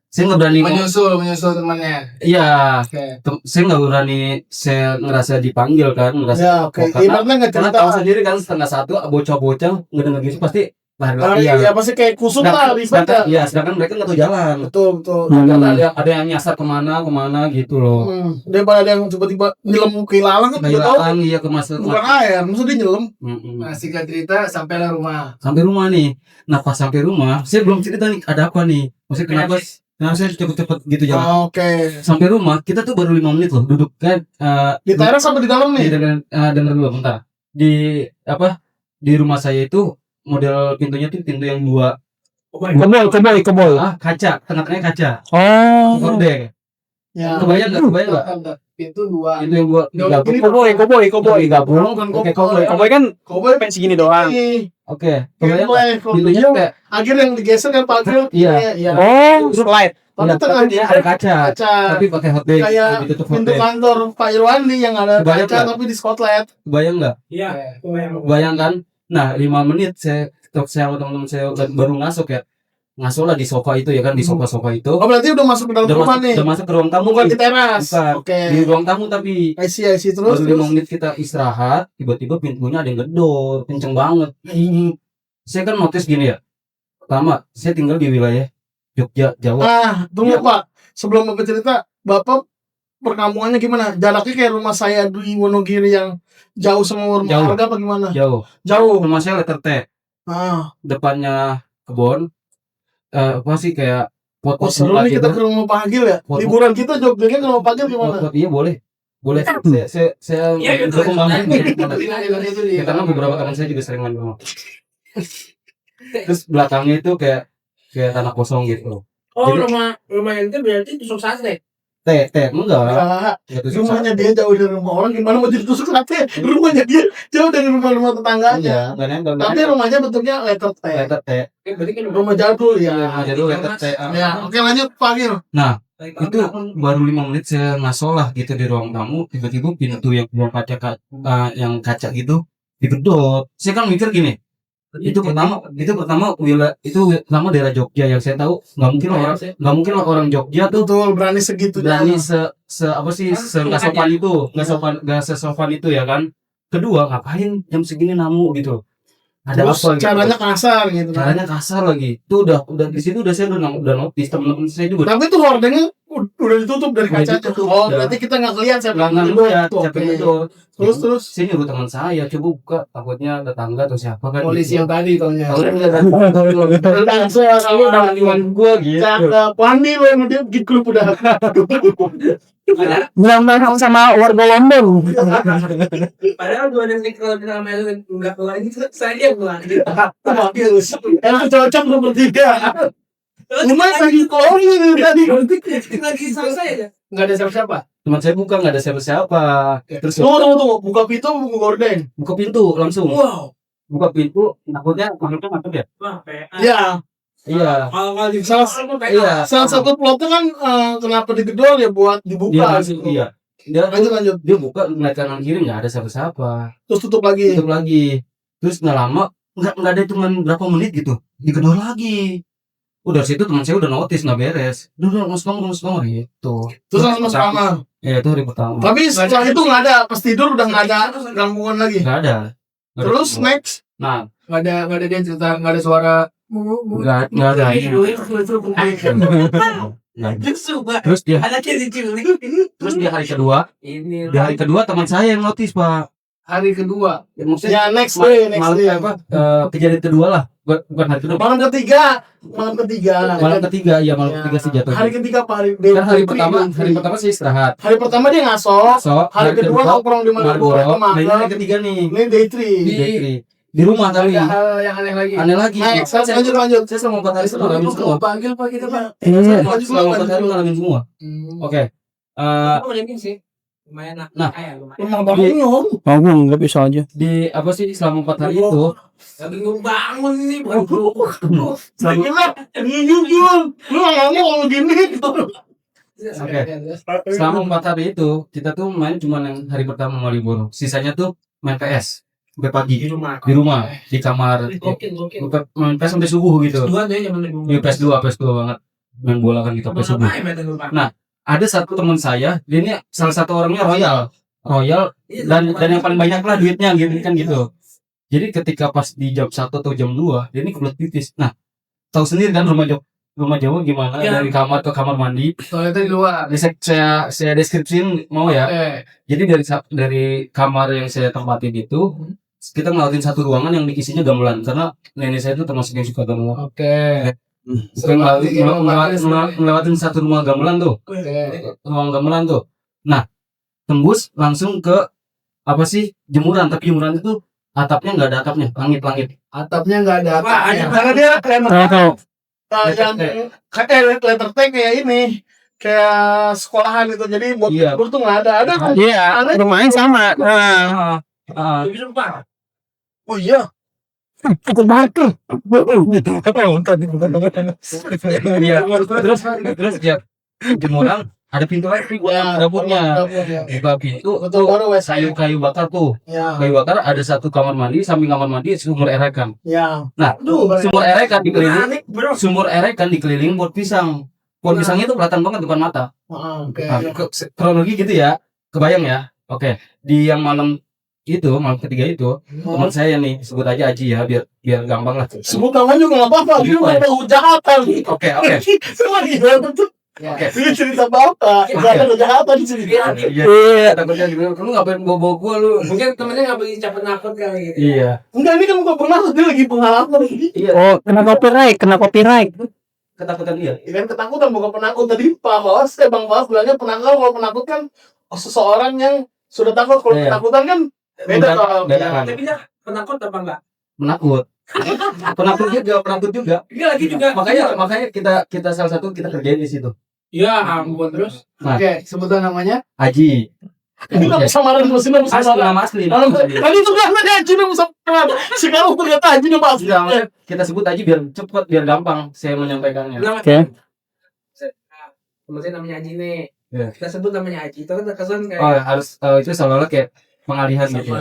Saya nggak berani Menyusul temannya. Iya, Oke. saya nggak berani. Saya ngerasa dipanggil kan, ngerasa. Ya oke. Ibaratnya nggak Karena cerita. tahu sendiri kan setengah satu bocah-bocah ngedenger gitu pasti lari-lari Ya pasti kayak kusut lah ribet ya. Iya, sedangkan mereka nggak tahu jalan. Betul. Karena ada yang nyasar kemana gitu loh. Daripada ada yang tiba-tiba nyelam ke ilalang kan nggak tahu. Kehilangan iya ke masa. Bukan air, maksudnya dia nyelam. Nah, singkat cerita sampailah rumah. Sampai rumah nih. Nah pas sampai rumah, saya belum cerita nih ada apa nih. Maksudnya kenapa saya cepet-cepet gitu jalan. Oke. Sampai rumah kita tuh baru 5 menit loh duduk kan. Di teras apa di dalam nih? Dengar dulu bentar. Di rumah saya itu model pintunya tuh pintu yang dua Koboi. kaca, tengah-tengahnya kaca. Oh. Gordeng. Ya. Kebayang nggak? Pintu 2. Pintu yang dua. Ini Koboi. Gabung. Bukan Oke, koboi. Koboi kan Koboi pensi gini doang. Oke. Kebayang nggak? Koboi. Pintunya kayak Akhir yang digeser kan Pak. Iya. Oh, slide. Tapi tengah dia ada kaca. Tapi pakai hotdeck. Kayak Ditutup pintu hotdeck. kantor Pak Irwandi yang ada Kebayang kaca nggak? tapi di Scotland. Kebayang nggak? Iya. Bayangkan. Nah 5 menit saya sama teman-teman saya baru masuk ya. Masuk lah di sofa itu ya kan, di sofa itu. Oh berarti udah masuk ke dalam rumah nih. Udah masuk ke ruang tamu Bukan nih. di teras. Bukan. Oke. Di ruang tamu tapi I see terus. baru 5 menit kita istirahat, tiba-tiba pintunya ada yang gedor, kenceng banget. Saya kan notice gini ya. Pertama, saya tinggal di wilayah Jogja, Jawa. Tunggu Ya. Pak. Sebelum Bapak cerita, Bapak perkampungannya gimana? Jaraknya kayak rumah saya di Wonogiri yang jauh sama rumah Jauh. warga apa gimana? Jauh. Jauh. Rumah saya letter T. Depannya kebon. Apa sih kayak pot Seru nih kita ke rumah Pak Agil ya. Pot- Liburan kita Jogjanya ke rumah Pak Agil gimana? Iya boleh. Saya dukung banget. Karena beberapa teman saya juga sering main rumah. Terus belakangnya itu kayak tanah kosong gitu. Oh, Jadi- rumah itu berarti tusuk sate. Enggak. Enggak. Nggak tusuk Rumahnya dia jauh dari rumah orang gimana mau ditusuk sate? Rumahnya dia jauh dari rumah tetangganya. Iya, nggak nempel. Tapi rumahnya bentuknya letter T. letter T. Berarti kan Rumah jadul ya. Rumah jadul letter T. Ya, oke lanjut Pak Agil. Itu baru 5 menit saya ngaso lah gitu di ruang tamu, tiba-tiba pintu yang yang kaca gitu digedor. Saya kan mikir gini, itu pertama daerah Jogja yang saya tahu nggak mungkin lah orang Jogja tuh Betul, berani segitu. berani nggak sesopan itu ya kan. Kedua, ngapain jam segini namu gitu, ada Terus apa gitu. caranya kasar gitu. Caranya kasar lagi. Itu udah di situ saya udah notice, temen-temen saya juga Tapi tuh hordengnya udah ditutup dari Udah kaca. ditutup, Oh, udah. berarti kita nggak kelihatan siapa nggak yang ngeliat tuh, siapa oke. yang gedor. Terus Saya nyuruh teman saya coba buka, takutnya tetangga atau siapa kan. Polisi yang tadi taunya. langsung kamu udah gua gitu. cakep Wandi lo yang dia bikin grup udah. Bilang sama warga London. Padahal dua detik kalau kita sama itu enggak keluar gitu, saya pulang. Emang cocok lo bertiga. Lumayan lagi koloni nih tadi. Lagi sama saya. Enggak ada siapa-siapa. Teman saya buka nggak ada siapa-siapa. Terus Tunggu, buka pintu buka gorden. buka pintu langsung. Wow. Buka pintu, takutnya makhluknya masuk ya. Wah, PA. Ya, Iya. Kalau di Iya. salah satu plotnya kan kenapa digedor ya buat Dia dibuka. langsung iya. Dia Lanjut. dia buka ngeliat kanan kiri nggak ada siapa-siapa. Terus tutup lagi. Tutup lagi. Terus nggak lama nggak ada cuma berapa menit gitu digedor lagi. Udah situ teman saya udah notice nggak beres. Udah masuk kamar gitu. Terus langsung masuk kamar. Ya itu hari pertama. Tapi setelah itu nggak ada, pas tidur udah nggak ada gangguan lagi. Nggak ada. Terus next, Nah, Enggak ada dia cerita, enggak ada suara. nggak ada. Nah, terus dia anaknya diculik. hari kedua. Di hari kedua teman saya yang notice pak. Hari kedua. Ya, maksudnya ya next day. kejadian kedua lah. Bukan hari kedua. Malam ketiga. Malam ketiga ya malam Ya. ketiga sih jatuh. Hari ketiga Pak Kan hari pertama saya istirahat. Hari pertama dia ngaso. So, Hari kedua nongkrong di mana Marlboro. Nah, ini hari ketiga nih. Ini day 3. Di rumah kali. Ada hal yang aneh lagi. Aneh lagi. Next, lanjut. Saya selama 4 hari itu ngalamin semua. Panggil Pak kita Pak. Selama 4 hari ngalamin semua. Oke. Aku mau sih. Lumayan lah. Nah. lumayan. Emang bangun. Bangun nggak bisa aja. Di apa sih selama 4 hari itu Lagi ngebangun nih, bro. selama, Lu ngomong gini. Oke. selama 4 hari itu kita tuh main cuma yang hari pertama Malioboro. Sisanya tuh main PS sampai pagi Di rumah. di kamar. Gokil. Main PS sampai subuh gitu. Dua tuh ya zaman dulu. Iya PS2 banget. Main bola kan kita PS subuh. Nah, ada satu teman saya, dia ini salah satu orangnya royal dan yang paling banyak lah duitnya gitu kan gitu. Jadi ketika pas di jam 1 atau jam 2 dia ini kebelet pipis. Nah, tahu sendiri kan rumah Jawa gimana Ya. dari kamar ke kamar mandi. Toiletnya di luar. Jadi saya deskripsiin mau ya. Jadi dari kamar yang saya tempatin itu kita ngelawatin satu ruangan yang isinya gamelan karena nenek saya itu termasuk yang suka gamelan. Oke. Ngelewatin satu rumah gamelan tuh. Ruang gamelan tuh. Nah, tembus langsung ke apa sih jemuran, tapi jemuran itu atapnya nggak ada atapnya, langit. Atapnya nggak ada Wah, atapnya. Karena dia kayak Tahu. yang kayak letter T kayak ini. Kayak sekolahan itu. Jadi buat Iya. tidur tuh nggak ada. Ada kan? Iya, rumahnya sama. Nah, Lebih sumpah. Oh iya. pukul batu. Iya. Terus ya jemuran ada pintu lagi buat dapurnya. Buka pintu, Betul baru wes. kayu bakar tuh. Ya. Kayu bakar ada satu kamar mandi, samping kamar mandi sumur erekan. Ya. Nah, sumur erekan dikeliling, Panik, bro. dikeliling pot pisang. Pot pisangnya itu kelihatan banget depan mata. Oke. Nah, kronologi gitu ya, kebayang ya. Oke, di yang malam ketiga itu, teman saya nih sebut aja Aji ya, biar gampang lah. Sebut namanya juga nggak apa-apa. Dia Gitu, nggak tahu kejahatan. Oke. Semua gila betul. Ya. Ini cerita bapak. Nggak ada kejahatan di sini. Iya, takutnya juga lu ngapain bawa gua lu. Mungkin temennya nggak begini capek nakut kali gitu. Iya. Enggak, ini kan bukan pengalaman, dia lagi pengalaman. Iya, Oh, kena copyright. ketakutan dia. Kan ketakutan bukan penakut. Tadi Bang Bawas bilangnya penakut. Kalau penakut kan seseorang yang sudah takut. Kalau Iya. ketakutan kan beda kalau Beda kan. Tapi dia penakut apa enggak? Penakut. penakut juga. Dia lagi juga. Makanya kita salah satu kita kerjain di situ. Ya ampun terus. Oke, sebutan namanya. Aji. ini nggak samaran mesin apa Asli, samaran. nama asli. Tadi itu kan ada Haji nama samaran. Sekarang ternyata Haji nama asli. Enggak, maksudnya kita sebut Aji biar cepet, biar gampang saya menyampaikannya. Nama Oke. temen saya namanya Aji nih. Iya. Kita sebut namanya Aji. Itu kan terkesan kayak Oh, harus itu seolah-olah kayak pengalihan gitu.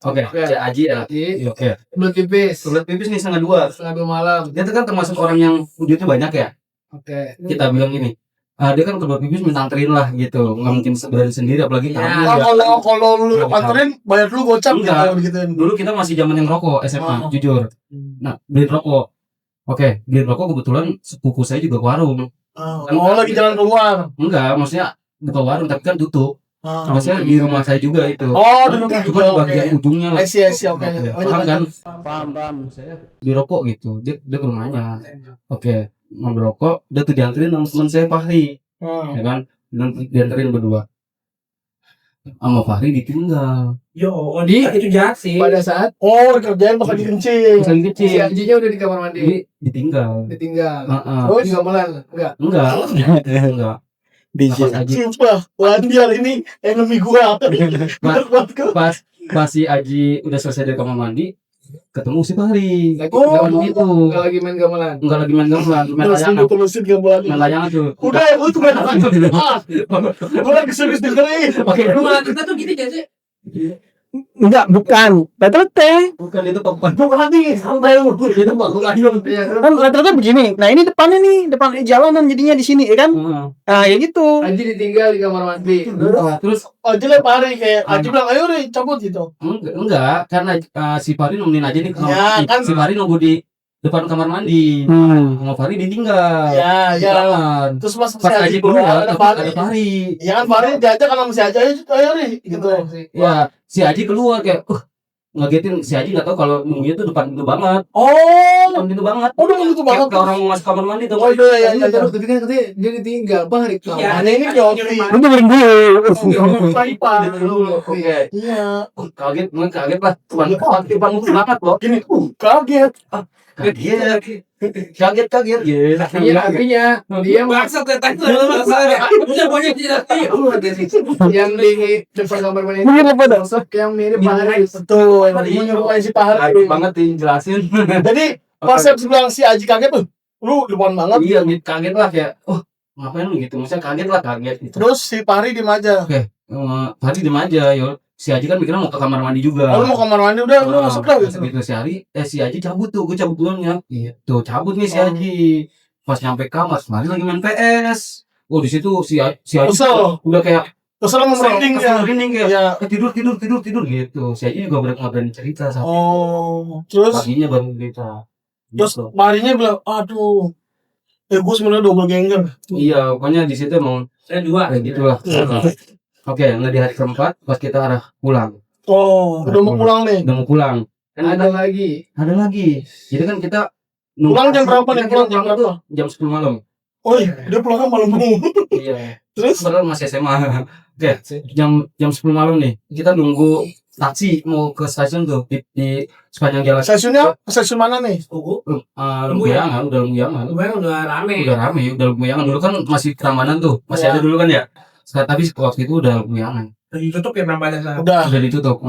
Oke, Oke. Cik Aji ya. Jadi, Iya, oke. belut pipis. Sulit pipis nih setengah 2. Setengah 2 malam. Dia tuh kan termasuk orang yang wujudnya banyak ya. Oke. Kita bilang gini. Dia kan kebelet pipis minta anterin lah gitu. Nggak mungkin berani sendiri apalagi Ya. kami ya. Kalau lu anterin bayar dulu gocap Enggak. gitu begituin. Dulu kita masih zaman yang rokok SMA, Oh. jujur. Nah, beli rokok. Oke, beli rokok kebetulan sepupu saya juga ke warung. Oh, lagi jalan keluar. Enggak, maksudnya buka warung tapi kan tutup. Ah. Maksudnya di rumah saya juga itu. Oh, di rumah Itu juga. kan Oke. bagian ujungnya lah. Oke, oke. Paham kan? Paham. Saya di rokok gitu. Dia ke rumahnya. Oke, mau rokok, dia tuh dianterin sama teman saya Fahri, ya kan? Dianterin berdua. Sama Fahri ditinggal. yo, itu jahat sih. Pada saat Oh, kerjaan pas lagi kencing. Pas lagi si kecil. Anjinya udah di kamar mandi. Jadi ditinggal. Ditinggal. Heeh. Oh, di gamelan. Enggak. Enggak. Enggak. Pas Aji Sumpah, Wandiar ini enemy gua. Buat gua. pas si Aji udah selesai dari kamar mandi, ketemu si Fahri. Lagi Oh, Gamelan itu. enggak lagi main gamelan. Enggak lagi main gamelan, main layangan. Terusin gambar. Main layangan tuh. Udah, lu tuh main apa? Gua lagi serius dengerin. Oke, Rumah kita tuh gini gak sih? Enggak, bukan. Rata-rata. bukan itu papan. Bukan nih, santai lu. Itu bukan. Kan rata-rata begini. Nah, ini depannya nih, depan jalanan jadinya di sini, ya kan? Heeh. Nah, ya gitu. Anji ditinggal di kamar mandi. Terus Oh, jelek Pari kayak Aji bilang, ayo Ri, cabut gitu. enggak karena si Fahri nemenin aja nih Ya, kan. si Fahri nunggu di depan kamar mandi. Sama Fahri ditinggal. Ya, ya. Jalan. Terus pas Pas Aji keluar, ada ada Pari. Fahri. Ya kan Pari diajak karena masih aja, ayo Ri, gitu. Ya, si Aji keluar kayak, ngagetin si Aji nggak tahu kalau nunggunya tuh depan pintu banget. Oh, Depan pintu banget. udah gitu banget. Kayak orang mau masuk kamar mandi tuh. Oh, iya, iya, Terus tapi kan katanya dia ditinggal. Bang, di kamar. Iya. Aneh ini Yofi. Lu dengerin dulu. Paipa. Oke. Iya. Kaget lah. Depan pintu banget loh. Gini, kaget. Kaget. kaget gitu. Iya, artinya dia Bangsat datang punya banyak tidak yang di depan kamar mandi Mirip pada. sosok yang mirip Pak Haris. Betul, menyerupai si Pak Haris. banget dijelasin. Jadi pas saya bilang si Aji kaget tuh, lu depan banget. Iya, gitu, kaget lah kayak, oh ngapain lu gitu, maksudnya kaget gitu. Terus si Pak Haris diem aja. Hari diem aja, yo. Si Aji kan mikirnya mau ke kamar mandi juga. Lalu mau kamar mandi udah, lu masuk dah gitu. Gitu si Aji cabut tuh, gue cabut duluan ya. Iya, tuh cabut nih si Aji. Pas nyampe kamar, Mari lagi main PS. Oh di situ si Aji Kesel. udah kayak Kesel mau merinding ya. merinding kayak Iya. tidur gitu. Si Aji juga nggak berani cerita sama Oh, terus paginya baru cerita. Gitu. Pak Harisnya bilang, aduh, gue sebenarnya double ganger. Iya, pokoknya di situ emang saya dua kayak gitulah. Oke, nah di hari keempat pas kita arah pulang, Oh, udah mau pulang nih. udah mau pulang. Kan Ada lagi. ada lagi. Jadi kan kita Pulang jam berapa nih? Kita Pulang jam pulang tuh berapa? jam 10 malam. Oh iya, dia pulangnya malam. Iya. Terus? Padahal masih SMA. Oke, jam 10 malam nih. Kita nunggu taksi mau ke stasiun tuh di sepanjang jalan. Stasiun mana nih? Lembuyangan, udah Lembuyangan. lumayan udah rame Udah Lembuyangan. Dulu kan masih Prambanan tuh. Masih ada dulu kan ya. Sekarang tapi waktu itu udah Lembuyangan. ditutup ya namanya sana Udah. Ditutup.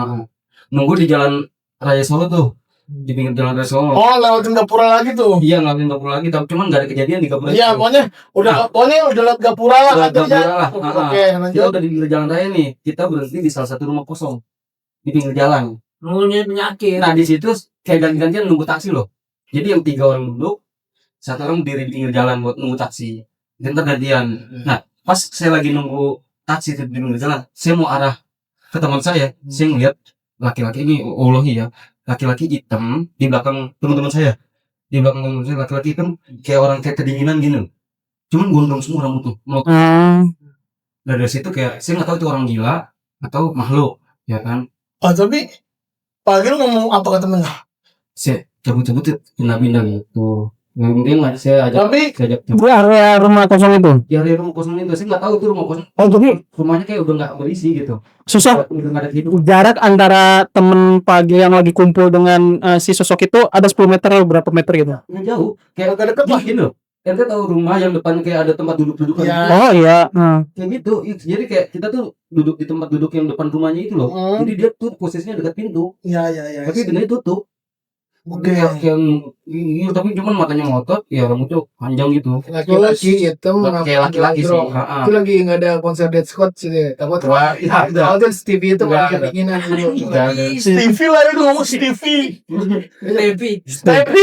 Nunggu di jalan Raya Solo tuh. Di pinggir jalan Raya Solo. Oh, lewatin Gapura lagi tuh. Iya, ngelakuin Gapura lagi, tapi cuman nggak ada kejadian di Gapura. Iya, pokoknya udah lewat Gapura lah Udah katanya. Gapura lah. Oke, Kita lanjut. udah di pinggir jalan raya nih. Kita berhenti di salah satu rumah kosong di pinggir jalan. nunggunya penyakit Nah di situ kayak ganti-gantian nunggu taksi loh. Jadi yang 3 orang duduk, 1 orang berdiri di pinggir jalan buat nunggu taksi. Dan gantian. Nah pas saya lagi nunggu taksi di pinggir jalan, saya mau arah ke teman saya ngeliat laki-laki ini, Allah ya, laki-laki hitam di belakang teman-teman saya. Di belakang teman saya laki-laki kan kayak orang kayak kedinginan gini. Cuman gondrong semua rambut tuh. Nah dari situ kayak saya nggak tahu itu orang gila atau makhluk, ya kan? Tapi Pak Agil ngomong apa ke temennya? Saya cabut-cabut pindah-pindah gitu. Yang penting saya ajak Tapi Itu area rumah kosong itu. di area rumah kosong itu. Saya nggak tahu itu rumah kosong. Oh, jadi Rumahnya kayak udah nggak berisi gitu. susah. Udah nggak ada hidup. Jarak antara temen pagi yang lagi kumpul dengan si sosok itu ada 10 meter atau berapa meter gitu. Nggak jauh. Kayak agak deket lah. gini loh. Ente tahu rumah yang depannya kayak ada tempat duduk-dudukan. Iya. Oh iya. Kayak gitu. Jadi kayak kita tuh duduk di tempat duduk yang depan rumahnya itu loh. Jadi dia tuh posisinya dekat pintu. Iya. Tapi pintunya tutup. Oke. Kayak yang tapi cuman matanya ngotot, ya rambutnya panjang gitu. Laki-laki hitam Kayak laki-laki sih. gondrong. Itu lagi nggak ada konser Dead Scott sih. Takut Wah, iya, ada. kalau tuh TV itu Nggak kan ada. kedinginan dulu. Stevie lah itu ngomong Stevie. Tapi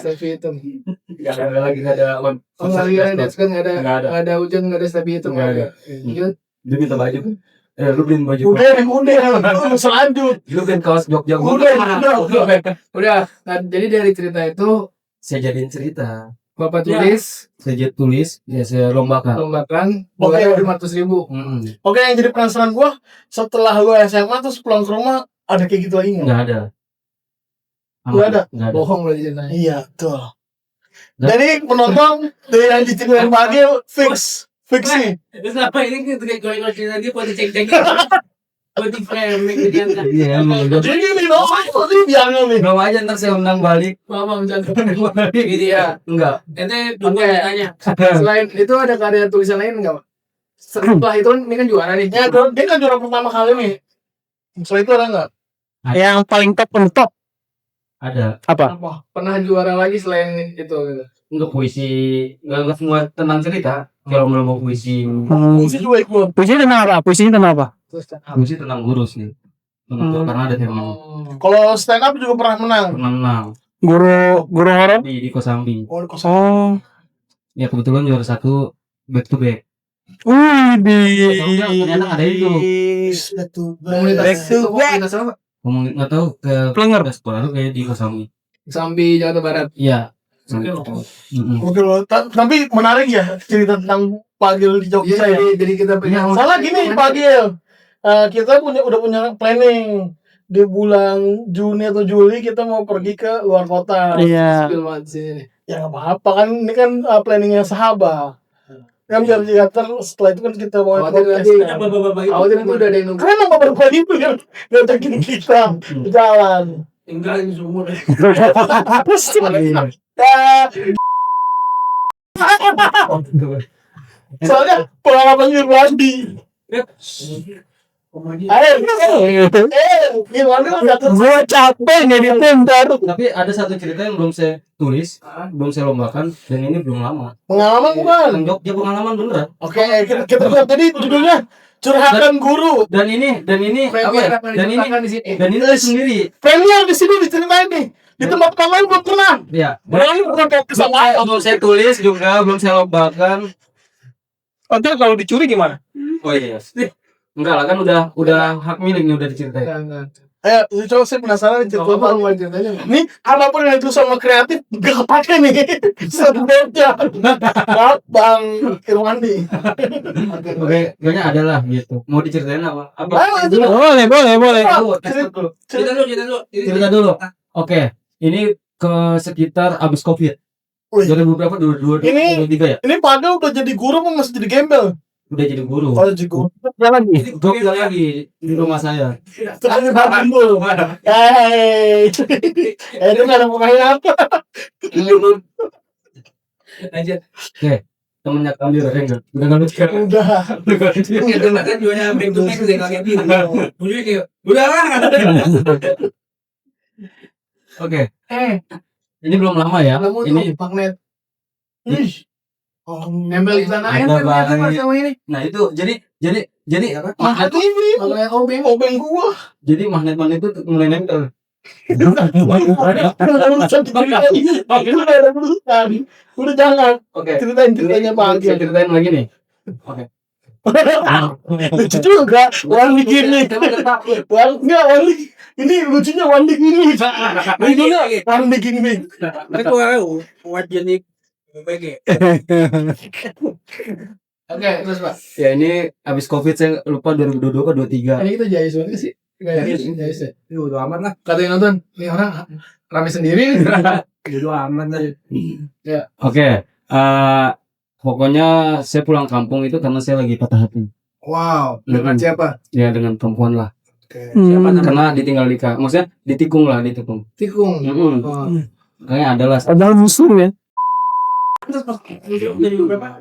TV hitam. Nggak ada lagi, nggak ada Oh, nggak ada Dead Scott nggak ada. Nggak ada. Nggak ada hujan nggak ada TV hitam. Nggak ada. Iya. Dia minta baju. Lu beliin baju. Udah selanjut. Lu beliin kaos Jogja. Udah. Nah, jadi dari cerita itu Saya jadiin cerita. Bapak Ya. tulis Saya tulis, ya saya lombakan. lombakan Oke. 500.000. Oke, yang jadi penasaran gua setelah lu SMA terus pulang ke rumah ada kayak gitu lagi nggak? Nggak ada. Nggak ada? Nggak ada. Bohong berarti ceritanya. Iya, tuh. Nah. Jadi penonton dari yang diceritain Pak Agil fix nih. terus apa ini gitu kayak gue cerita dia buat cek-cek buat di framing gitu kan Iya, emang udah. Jadi ini loh, ini biangnya nih. Belum aja ntar saya undang balik. Mama bercanda. gitu ya Enggak. ente tunggu Oke. tanya Selain itu ada karya tulisan lain nggak, Pak? Setelah itu kan ini kan juara nih. Ya, dia kan juara pertama kali nih. Setelah itu ada nggak? Yang paling top on top Ada. apa? Apa? Pernah juara lagi selain itu gitu. Enggak puisi, enggak semua tentang cerita. Kalau mau puisi, Musik juga ikut. Puisinya tentang apa? Puisinya tentang apa? Terus apa? puisi tentang guru sih. Tentang karena ada tema Kalau stand up juga pernah menang. menang Guru horor? di Kosambi. Oh, di kosan. Oh. Ya kebetulan juara 1 back to back. Wih, Ternyata ada itu. Komunitas itu komunitas apa? Ngomong nggak tahu ke Plenger. sekolah lu kayak di Kosambi. Sambi Jakarta Barat. Iya. Oke loh, tapi menarik ya cerita tentang Pak Agil di Jogja ya. Jadi kita pengen Salah gini Pak Agil, kita udah punya planning di bulan Juni atau Juli kita mau pergi ke luar kota. Iya. spill banget sih ini. Ya nggak apa-apa kan, ini kan planningnya sahabat. Kan biar setelah itu kan kita mau Khawatir podcast nanti kan. Khawatir itu udah ada yang nunggu. Karena nggak berbalik itu kan ngajakin kita jalan. tinggalin sumur. Soalnya pengalaman Irwandi. Irwandi udah Gue capek ngeditin ntar. Tapi ada satu cerita yang belum saya tulis, belum saya lombakan, dan ini belum lama. pengalaman bukan. Tentang Jogja pengalaman beneran. Oke, kita lihat tadi judulnya curhatan guru. Dan ini apa ya? Dan ini saya sendiri. Premier di sini diceritain nih. Di tempat lain belum pernah. Ya. Ini bukan podcast apa. Belum saya tulis juga, belum saya lombakan. Ntar kalau dicuri gimana? Oh iya. Enggak lah, kan udah hak milik nih, udah diceritain. Ayo, coba saya penasaran nih cerita apa ceritanya. Nih, apapun yang itu sama kreatif gak pakai nih. Sebetulnya. Bang Irwandi. Oke, kayaknya ada lah gitu. Mau diceritain apa? Ayo, Boleh. Cerita dulu. Oke, ini ke sekitar abis Covid. Wih. 2000 berapa? 2023 ya? Ini Padel udah jadi guru apa masih jadi gembel? Udah jadi guru. Oh, jadi guru. Jogja lagi di rumah saya. Terus Bandul. Hey. Itu enggak ada mukanya apa? Lanjut. Temennya kami enggak. Udah enggak lucu. Udah. Itu bahkan jualnya back to back deh kayak gitu. Ujungnya kayak udah lah. Oke. Ini belum lama ya. Ini magnet. Ih. Nempel di sana Ada ya banget. sama ini. nah itu jadi Apa? magnet ini Magnet obeng. obeng gua. jadi magnet itu mulai nempel. Udah jangan Oke. ceritain ceritanya Pak Agil. Saya ceritain lagi nih. Lucu juga Wandi gini. Ini lucunya Wandi gini. Wandi gini. Itu buat jadi BG. Oke, terus Pak. Ya ini abis Covid saya lupa 2022 atau 23. Ini kita jayus banget sih. Jayus ya. Udah amat lah. Kata yang nonton, nih orang rame sendiri nih. Udah amat lah. Oke. Pokoknya saya pulang kampung itu karena saya lagi patah hati. Wow, dengan siapa? Ya dengan perempuan lah. Siapa namanya? Karena ditinggal nikah. Maksudnya ditikung. Tikung. Mm-mm. Oh. Kayaknya adalah Padahal musuh ya.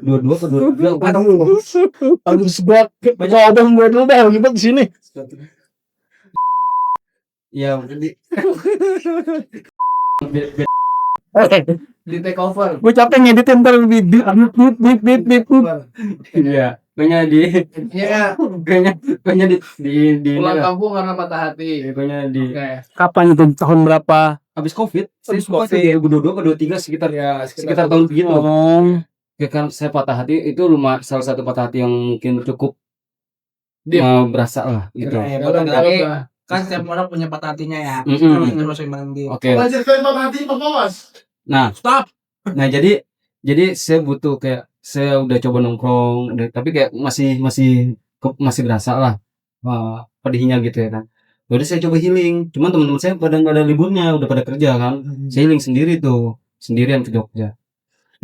dua-dua ke dua. Aduh sebab baca obeng buat lu dah ribet di sini. Ya di Di take over. Gue capek ngeditin ntar bip. Iya. Kayaknya di Iya, kayaknya di pulang ini lah. kampung karena patah hati. Kayaknya di Oke. Kapan itu? Tahun berapa? habis Covid. Saya Habis lupa Covid. 2022 ke 23 sekitar tahun begitu. Ya kan saya patah hati itu salah satu patah hati yang mungkin cukup berasa lah gitu. Tapi kan setiap orang punya patah hatinya ya. Mm-mm. Masing-masing. Oke. Ceritain patah hati Pak Mas. Nah, Stop. Nah jadi saya butuh kayak saya udah coba nongkrong, tapi kayak masih berasa lah pedihnya gitu ya kan. Jadi saya coba healing, cuman teman-teman saya pada nggak ada liburnya, udah pada kerja kan. Saya healing sendiri tuh, sendirian ke Jogja.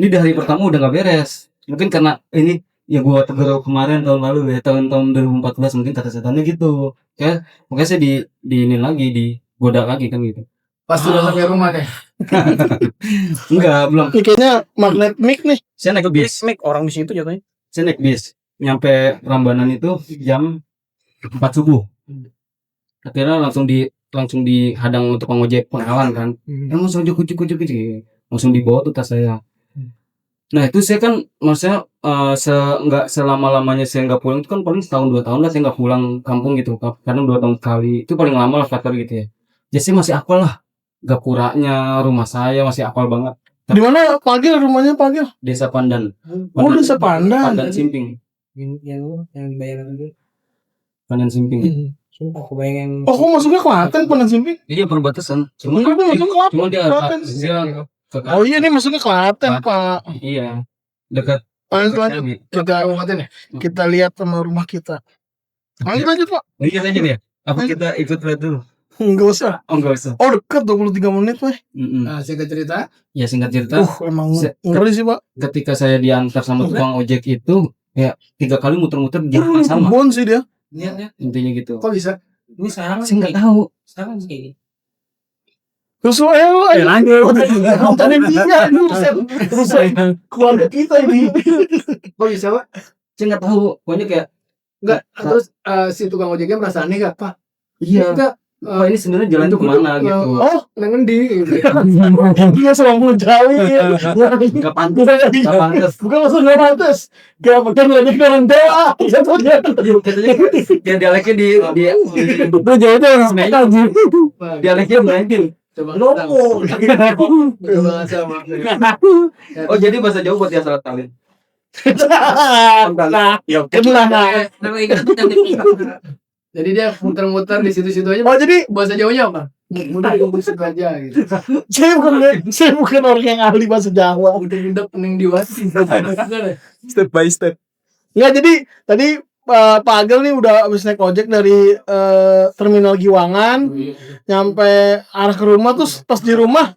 Ini di hari pertama udah nggak beres, mungkin karena ini ya gua tegur kemarin tahun lalu ya tahun 2014 mungkin kata setannya gitu. Kayak makanya saya di ini lagi digoda lagi kan gitu. Pas sudah sampai rumah deh. Enggak, belum. Ini kayaknya magnet mic nih. Saya naik bis. Mik orang di situ jatuhnya. Saya naik bis nyampe Prambanan itu jam 4 subuh. Akhirnya langsung dihadang untuk pengojek pengawalan kan. Langsung kucuk langsung dibawa tuh tas saya. Nah itu saya kan maksudnya nggak selama-lamanya saya nggak pulang itu kan paling setahun 2 tahun lah saya nggak pulang kampung gitu. Kadang 2 tahun sekali itu paling lama lah faktor gitu ya. Jadi saya masih apal lah. Gapuranya rumah saya masih apal banget. Di mana Pak Agil rumahnya Pak Agil? Desa Pandan. Oh, Desa Pandan. Pandan Simping. Yang dibayar itu. Pandan Simping. Sumpah aku bayangin. Oh, kok masuknya Klaten Pandan Simping? Iya perbatasan. Cuman Enggak, masuk Klaten. Cuma dia Klaten. Oh iya, ini masuknya Klaten, Pak. Iya. Dekat Lanjut. Kita lihat sama rumah kita. Lanjut, Pak. Iya aja ya. Apa kita ikut lihat dulu? Enggak usah. Oh enggak usah. Oh, dekat 23 menit, Pak. Nah, singkat cerita. Ya singkat cerita, Emang ngeri sih, Pak. ketika saya diantar sama tukang ojek itu ya 3 kali muter-muter di jalan sama. Kebon sih dia. Niatnya Intinya gitu. Kok bisa? ini sekarang Saya nggak tahu. Sekarang kayak gini. Terus lu tadi dia terus keluarga kita ini. Kok bisa Pak? Saya nggak tahu, pokoknya kayak Enggak, terus si tukang ojeknya merasa aneh gak Pak? iya. Kita Wah, ini sebenarnya jalan itu kemana gitu. Oh, ngendi gitu. dia selalu menjauh ya. Nggak pantas, nggak pantas. Bukan maksud gak pantas. Gak pakai lagi orang dewa. Katanya kayak dialeknya di Itu jauh itu dialeknya Melayu. Coba Ngomong. coba sama. Oh, jadi bahasa Jawa buat yang salah talin. Nah, ya kenal. Nama ingat tuh yang Jadi dia muter-muter di situ-situ aja. Oh, jadi Bahasa Jawanya apa? Muter di musik aja gitu. saya bukan orang yang ahli bahasa Jawa. Udah ngendap pening diwasi. step by step. Nggak, jadi tadi Pak Agil nih udah habis naik ojek dari terminal Giwangan nyampe arah ke rumah, terus pas di rumah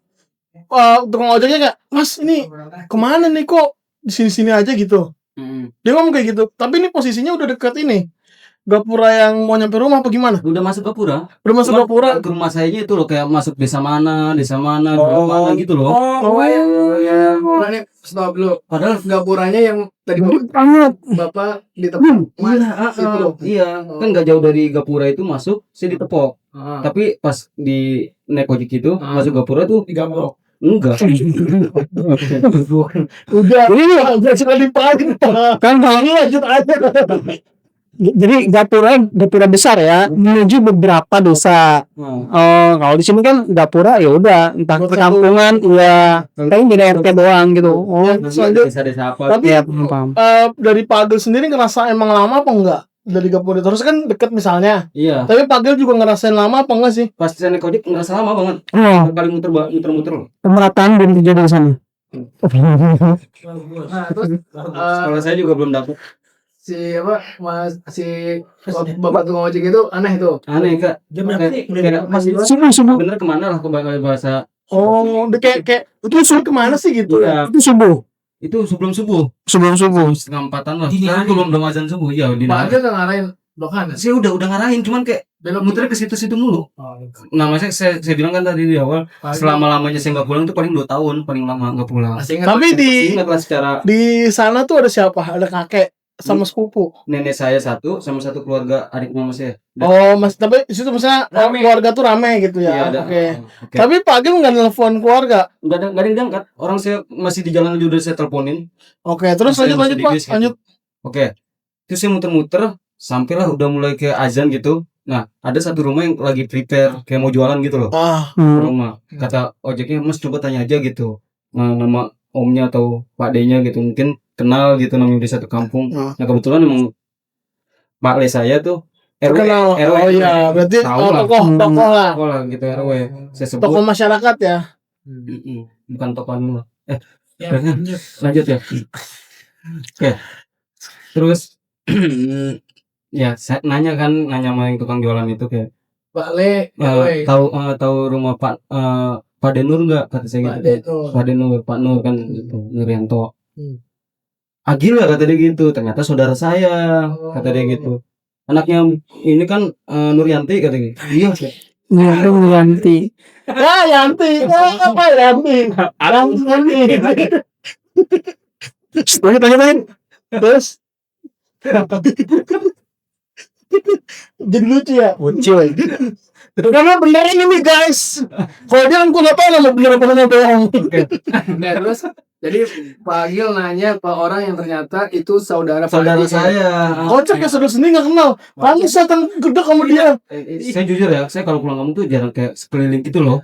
tukang ojeknya kayak, "Mas, ini kemana nih, kok di sini-sini aja gitu?" Dia ngomong kayak gitu. Tapi ini posisinya udah deket ini gapura yang mau nyampe rumah apa gimana? Udah masuk Gapura. Udah masuk Cuma gapura. ke rumah saya itu loh, kayak masuk desa mana, mana gitu loh. Nah, nih stop dulu. Padahal Gapuranya yang tadi Banget. Bapak di tempat Mas itu loh. iya, kan nggak jauh dari Gapura itu masuk, saya ditepok. Tapi pas di naik ojek itu masuk Gapura tuh Digambrok. enggak. Udah. Ini sudah dipakai. Kan kalau Ini lanjut aja. jadi gapura besar ya menuju beberapa desa. Oh, kalau di sini kan gapura ya udah entah perkampungan ya paling beda RT doang gitu. Oh, Desa-desa apa? Tapi ya paham. dari Pak Agil sendiri ngerasa emang lama apa enggak? Dari Gapura terus kan deket misalnya. Iya, Tapi Pak Agil juga ngerasain lama apa enggak sih? pas saya naik ojek ngerasa lama banget. Oh, Kali muter-muter loh. pemerataan belum terjadi di sana. Nah, terus Sekolah saya juga belum dapet. si apa bapak tukang ojek itu aneh tuh. Aneh kak. Kayak masih Subuh. bener kemana lah kembali bahasa. Oh, udah kayak itu suruh kemana sih gitu ya? Itu subuh. Itu sebelum subuh. Sebelum subuh. Setengah empatan lah. Sekarang belum azan subuh. Iya, Pak Agil nggak ngarahin blok kanan. Saya udah ngarahin, cuman kayak Belok muter ke situ-situ mulu. Nah, makanya saya bilang kan tadi di awal, Pak Agil selama-lamanya saya nggak pulang tuh paling 2 tahun, paling lama nggak pulang. masih ingat Tapi Ingat lah secara di sana tuh ada siapa? Ada kakek sama sepupu. nenek saya satu sama satu keluarga adik mama saya. Oh, Mas, tapi di situ misalnya keluarga tuh rame gitu Iya, ya. ada. Oke. Oke. Tapi Pak Agil nggak nelfon keluarga. Nggak ada yang diangkat. Orang saya masih di jalan aja udah saya teleponin. Oke, terus Saya lanjut masih Pak. di bis gitu. Lanjut. Oke. Terus saya muter-muter sampailah udah mulai ke azan gitu. Nah, ada satu rumah yang lagi prepare kayak mau jualan gitu loh. Ah, Rumah. Kata ojeknya, "Mas coba tanya aja gitu. Nah, nama omnya atau Pak D-nya gitu. Mungkin kenal gitu namanya di satu kampung." Ah. Nah, kebetulan emang Pak Le saya tuh RW. kenal. RW. Oh iya, berarti Tahu lah. tokoh lah. Tokoh lah gitu RW. Saya sebut. Tokoh masyarakat ya. Bukan tokoh anu lah. Ya, Lanjut ya. Oke. Terus ya saya nanya sama yang tukang jualan itu kayak Pak Le, tahu rumah Pak Denur nggak, kata saya Pak gitu. De, Pak Denur, Pak Nur kan gitu, Nuryanto. Hmm. Gila kata dia gitu, ternyata saudara saya, kata dia gitu. Anaknya ini kan Nuryanti kata dia. Iya, kayak, Ganti. Yanti. Apa Yanti? Yanti. Lanjut. Terus jadi lucu ya. Karena bener ini nih guys. Kalau dia aku nggak tahu nama bener apa nama bohong. Nah, terus jadi Pak Agil nanya ke orang yang ternyata itu saudara saudara Pak Agil. saya. Kocak ya, saudara sendiri nggak kenal. Kamu setan gedek sama dia. Saya jujur ya, saya kalau pulang kampung tuh jarang kayak sekeliling gitu loh.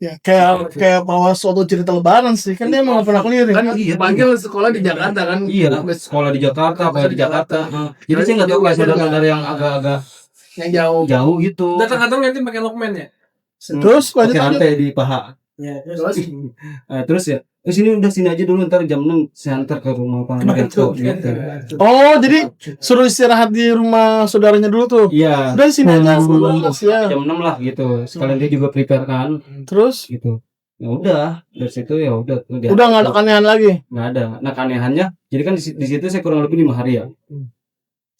Ya kayak bawa suatu cerita lebaran sih. Kan dia emang nggak pernah keliling. Kan Pak Agil sekolah di Jakarta kan. Iya, sekolah di Jakarta, apa di Jakarta. Jadi saya nggak tahu kayak saudara-saudara yang agak-agak Yang jauh. jauh gitu. datang-datang nanti pakai Walkman ya. Terus lanjut Pakai lanjut. rantai di paha. Terus Terus ya, sini aja dulu, ntar jam 6 saya antar ke rumah Pak Nuryanto gitu. Oh, jadi suruh istirahat di rumah saudaranya dulu tuh. Iya, Udah di sini aja. Ya. jam 6 lah gitu. Sekalian dia juga prepare kan Terus gitu. Ya udah, dari situ ya udah. udah nggak ada keanehan lagi. Nggak ada. Nah, keanehannya, jadi kan di situ saya kurang lebih 5 hari ya.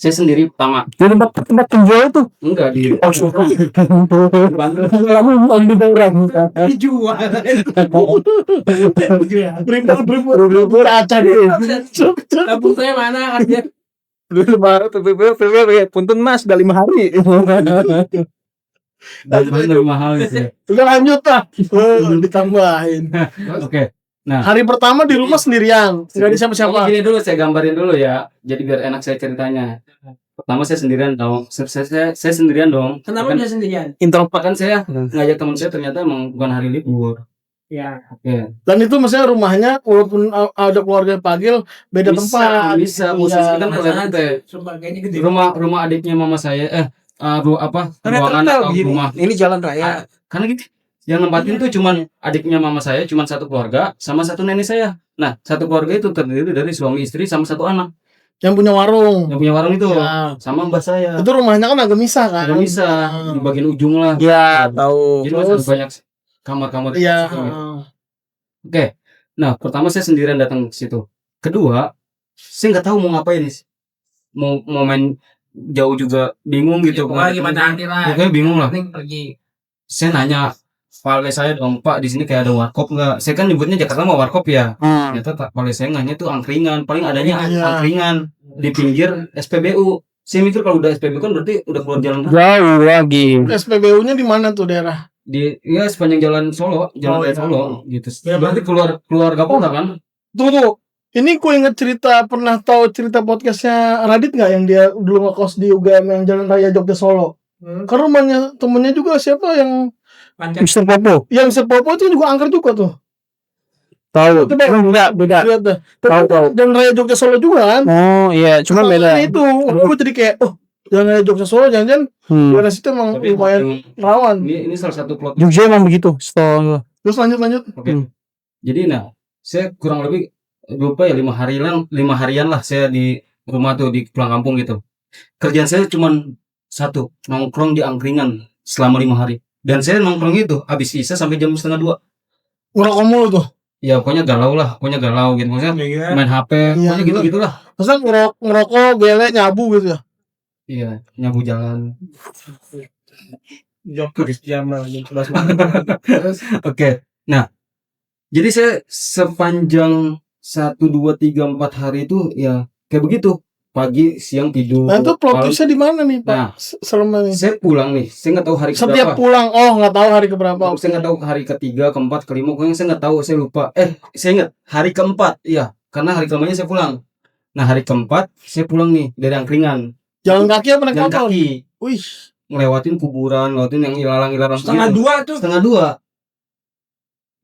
Saya sendiri pertama. Di tempat penjual itu. Enggak di Bandung. Kamu ambil orang. Dijual. Ribut aja deh. Tabung saya mana harga? Dulu baru punten Mas udah 5 hari. Bener mahal itu. Udah lanjut lah. Ditambahin. Oke. Nah, Hari pertama di rumah sendirian, nggak ada siapa-siapa. Gini dulu saya gambarin dulu ya. Jadi biar enak saya ceritanya. Pertama saya sendirian dong. Saya sendirian dong. Kenapa Kan- dia sendirian? Introvert. Kan saya ngajak teman saya ternyata emang bukan hari libur. Ya. Oke. Dan itu maksudnya rumahnya walaupun ada keluarga panggil beda tempat. Bisa. Iya. Posisi kan kelihatan. Sebagainya gede. Rumah adiknya mama saya ruangan atau rumah Ini jalan raya. karena gitu yang nempatin tuh cuman adiknya mama saya, cuman satu keluarga sama satu nenek saya. Nah, satu keluarga itu terdiri dari suami istri sama satu anak Yang punya warung. yang punya warung itu Ya. sama mbak saya. Itu rumahnya kan agak misah kan. Agak bisa di bagian ujung lah. Ya, tahu. Jadi masih banyak kamar-kamar. Iya. Oke. Nah, pertama saya sendirian datang ke situ. Kedua, saya nggak tahu mau ngapain nih. Mau main jauh juga bingung gitu. Wah, gimana nanti lah. Pokoknya bingung lah. Penting pergi. Saya nanya Pale saya dong, Pak, di sini kayak ada warkop nggak? Saya kan nyebutnya Jakarta mah warkop ya. Ternyata Pale saya nanya tuh angkringan. Paling adanya Iya. angkringan di pinggir SPBU. Saya mikir kalau udah SPBU kan berarti udah keluar jalan Jauh lagi. SPBU-nya di mana tuh daerah? ya sepanjang jalan Solo, jalan Oh, raya iya. Solo gitu. Berarti keluar Gapura kan? Tunggu. Ini ku inget cerita, pernah tahu cerita podcastnya Radit nggak yang dia dulu ngekos di UGM yang Jalan Raya Jogja Solo? Kan rumahnya temennya juga siapa yang Panjang. Mr. Popo. Sepopo itu juga angker juga tuh. Tahu. Itu beda. Enggak, beda. Lihat dah. Tahu. Jalan Raya Jogja Solo juga kan? Oh, iya, cuma beda. Itu, aku jadi kayak, Jalan Raya Jogja Solo jangan-jangan daerah situ emang Tapi lumayan rawan. ini salah satu plot. Jogja emang begitu, setahu. Terus lanjut. Oke. Jadi saya kurang lebih lupa ya 5 harian lah saya di rumah tuh di pulang kampung gitu. Kerjaan saya cuma satu, nongkrong di angkringan selama 5 hari. Dan saya nongkrong itu habis isa sampai jam 1:30. Ngerokok mulu tuh. Ya pokoknya galau gitu. Maksudnya main HP, Iya, pokoknya gitu-gitulah. Masa ngerokok, gele, nyabu gitu ya? Iya, nyabu jalan. Oke. Nah, jadi saya sepanjang 1, 2, 3, 4 hari itu ya kayak begitu. Pagi, siang tidur. Nah itu plot malam. twistnya di mana nih Pak? Nah. Selama nih. Saya pulang nih, saya nggak tahu hari Setiap keberapa. pulang, nggak tahu hari keberapa. Saya nggak tahu hari ketiga, keempat, kelima, pokoknya saya nggak tahu, saya lupa. Saya ingat hari keempat, iya, karena hari kelimanya saya pulang. Nah hari keempat saya pulang nih dari angkringan, Jalan kaki apa naik jalan motor? kaki, Wih, ngelewatin kuburan, ngelewatin yang ilalang-ilalang. Setengah gitu. dua tuh. Setengah dua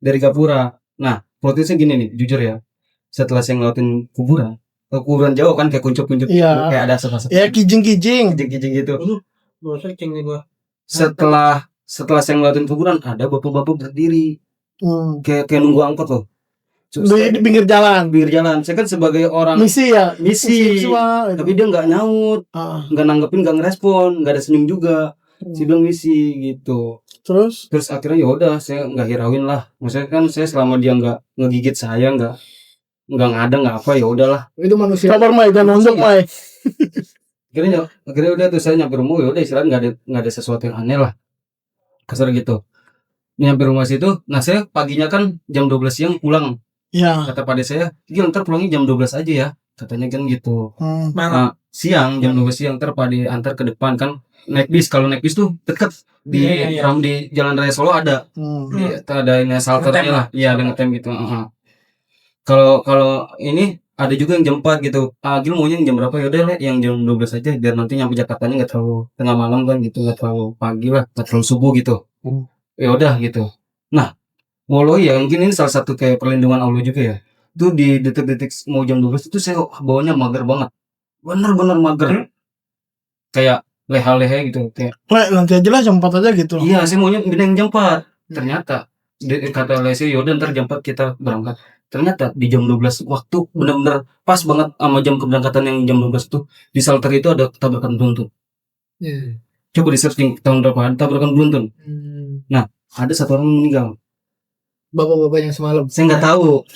dari Gapura. Nah, prosesnya gini nih, jujur ya. Setelah saya ngelewatin kuburan jauh kan kayak kuncup-kuncup, Iya. kayak ada asap-asap, ya kijing-kijing. kijing-kijing gitu. Gua searching nih gua. Setelah saya ngelewatin kuburan, ada bapak-bapak berdiri, kayak nunggu angkot loh. Di pinggir jalan. Pinggir jalan. Saya kan sebagai orang Misi ya. misi, Siswa, gitu. tapi dia nggak nyaut, nggak nanggepin, nggak ngerespon, nggak ada senyum juga. Saya bilang misi gitu. Terus Terus akhirnya ya udah saya nggak hirauin lah. Maksudnya kan saya selama dia nggak ngegigit saya, nggak ngadang nggak apa, ya udahlah. Itu manusia. sabar Mai, jangan nonjok Mai. Akhirnya udah tuh saya nyampe rumah, ya udah istilahnya nggak ada sesuatu yang aneh lah, kasar gitu. Nyampe rumah situ, nah saya paginya kan jam 12 siang pulang. Iya. Kata pada saya, Gil ntar pulangnya jam 12 aja ya, katanya kan gitu. Malam. Siang jam 12 siang ntar pada antar ke depan kan naik bis. Kalau naik bis tuh deket di Iya. di Jalan Raya Solo ada. Ada ini salternya lah. Iya, ada ngetem gitu. Kalau ini ada juga yang jam 4 gitu. Gil maunya yang jam berapa? Ya udah yang jam 12 aja biar nanti nyampe Jakartanya enggak terlalu tengah malam kan gitu, enggak terlalu pagi lah, enggak terlalu subuh gitu. Ya udah gitu. Nah, walau ya mungkin ini salah satu kayak perlindungan Allah juga ya. Itu di detik-detik mau jam 12 itu saya bawanya mager banget. Bener-bener mager. Kayak leha-lehe gitu kayak. Nanti aja lah jam 4 aja gitu. Iya, saya maunya pindah yang jam 4. Ternyata kata Lesi, yaudah ntar jam 4 kita berangkat. Ternyata di jam 12 waktu benar-benar pas banget sama jam keberangkatan yang jam 12 itu di Salter itu ada tabrakan beruntun. Coba di searching tahun berapa tabrakan beruntun. Nah, ada satu orang meninggal. Bapak-bapak yang semalam. Saya nggak tahu.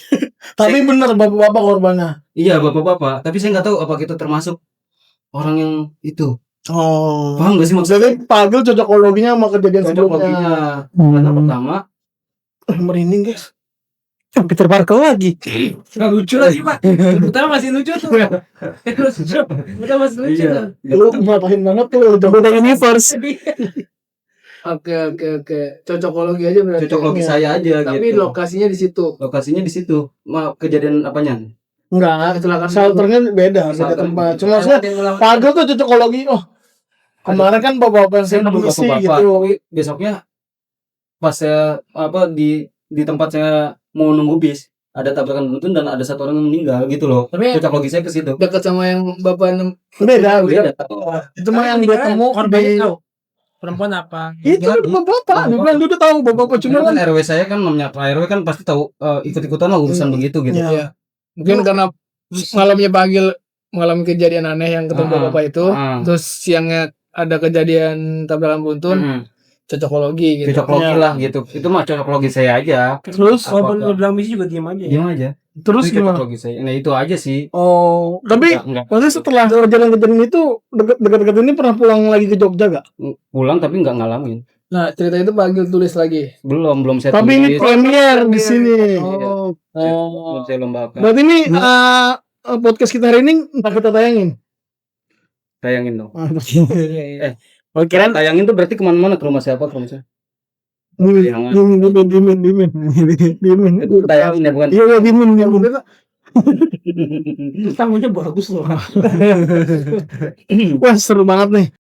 Tapi bener bapak-bapak korbannya. Iya, bapak-bapak. Tapi saya nggak tahu apa kita termasuk. orang yang itu. Oh. Paham gak sih maksudnya? Jadi Pak Agil cocokologinya sama kejadian sebelumnya. Cocokologinya. Karena pertama Merinding guys. Peter Parker lagi. Nggak lucu lagi pak. Pertama masih lucu tuh. Pertama masih lucu tuh. Lu matahin banget tuh lu Beda universe. Oke. Cocokologi aja berarti. cocokologi saya aja Tapi gitu. lokasinya di situ. Lokasinya di situ. Kejadian apanya? Enggak, Kecelakaan. shelternya beda Shelter. tempat. Cuma maksudnya Pak Agil tuh cocokologi. Oh, kemarin kan bapak-bapak Saya saya nemu misi bapak-bapak. gitu. Tapi besoknya pas saya di tempat saya mau nunggu bis, ada tabrakan beruntun dan ada satu orang yang meninggal gitu loh. Tapi Cocokologi saya ke situ. dekat sama yang bapak Beda. Beda. Itu mah yang dia temu korbannya di tahu perempuan apa? itu bapak. Dia bilang dia udah tahu bapak cuma Cuma kan kan RW saya kan namanya Pak RW kan pasti tahu ikut-ikutan lah urusan begitu gitu. Iya. mungkin karena malamnya panggil mengalami kejadian aneh yang ketemu bapak itu, terus siangnya ada kejadian tabrakan beruntun, cocokologi gitu. Cocokologi lah gitu. Itu mah cocokologi saya aja. terus Walaupun lu bilang misi juga diam aja. Diam aja. terus Itu gimana? cocokologi saya. Nah, itu aja sih. Oh, tapi Enggak maksudnya setelah kejadian itu dekat-dekat ini pernah pulang lagi ke Jogja gak? pulang tapi enggak ngalamin. Nah cerita itu panggil tulis lagi. Belum saya Tapi ini tulis. premier di sini. Oh, Belum saya lombakan. Berarti ini podcast kita hari ini entah kita tayangin. Tayangin dong. Oh, kirain Tayangin tuh berarti kemana-mana, ke rumah siapa, ke rumah saya. Dimin. Itu tayangin ya bukan. Iya, dimin. Tamunya bagus loh. Wah, seru banget nih.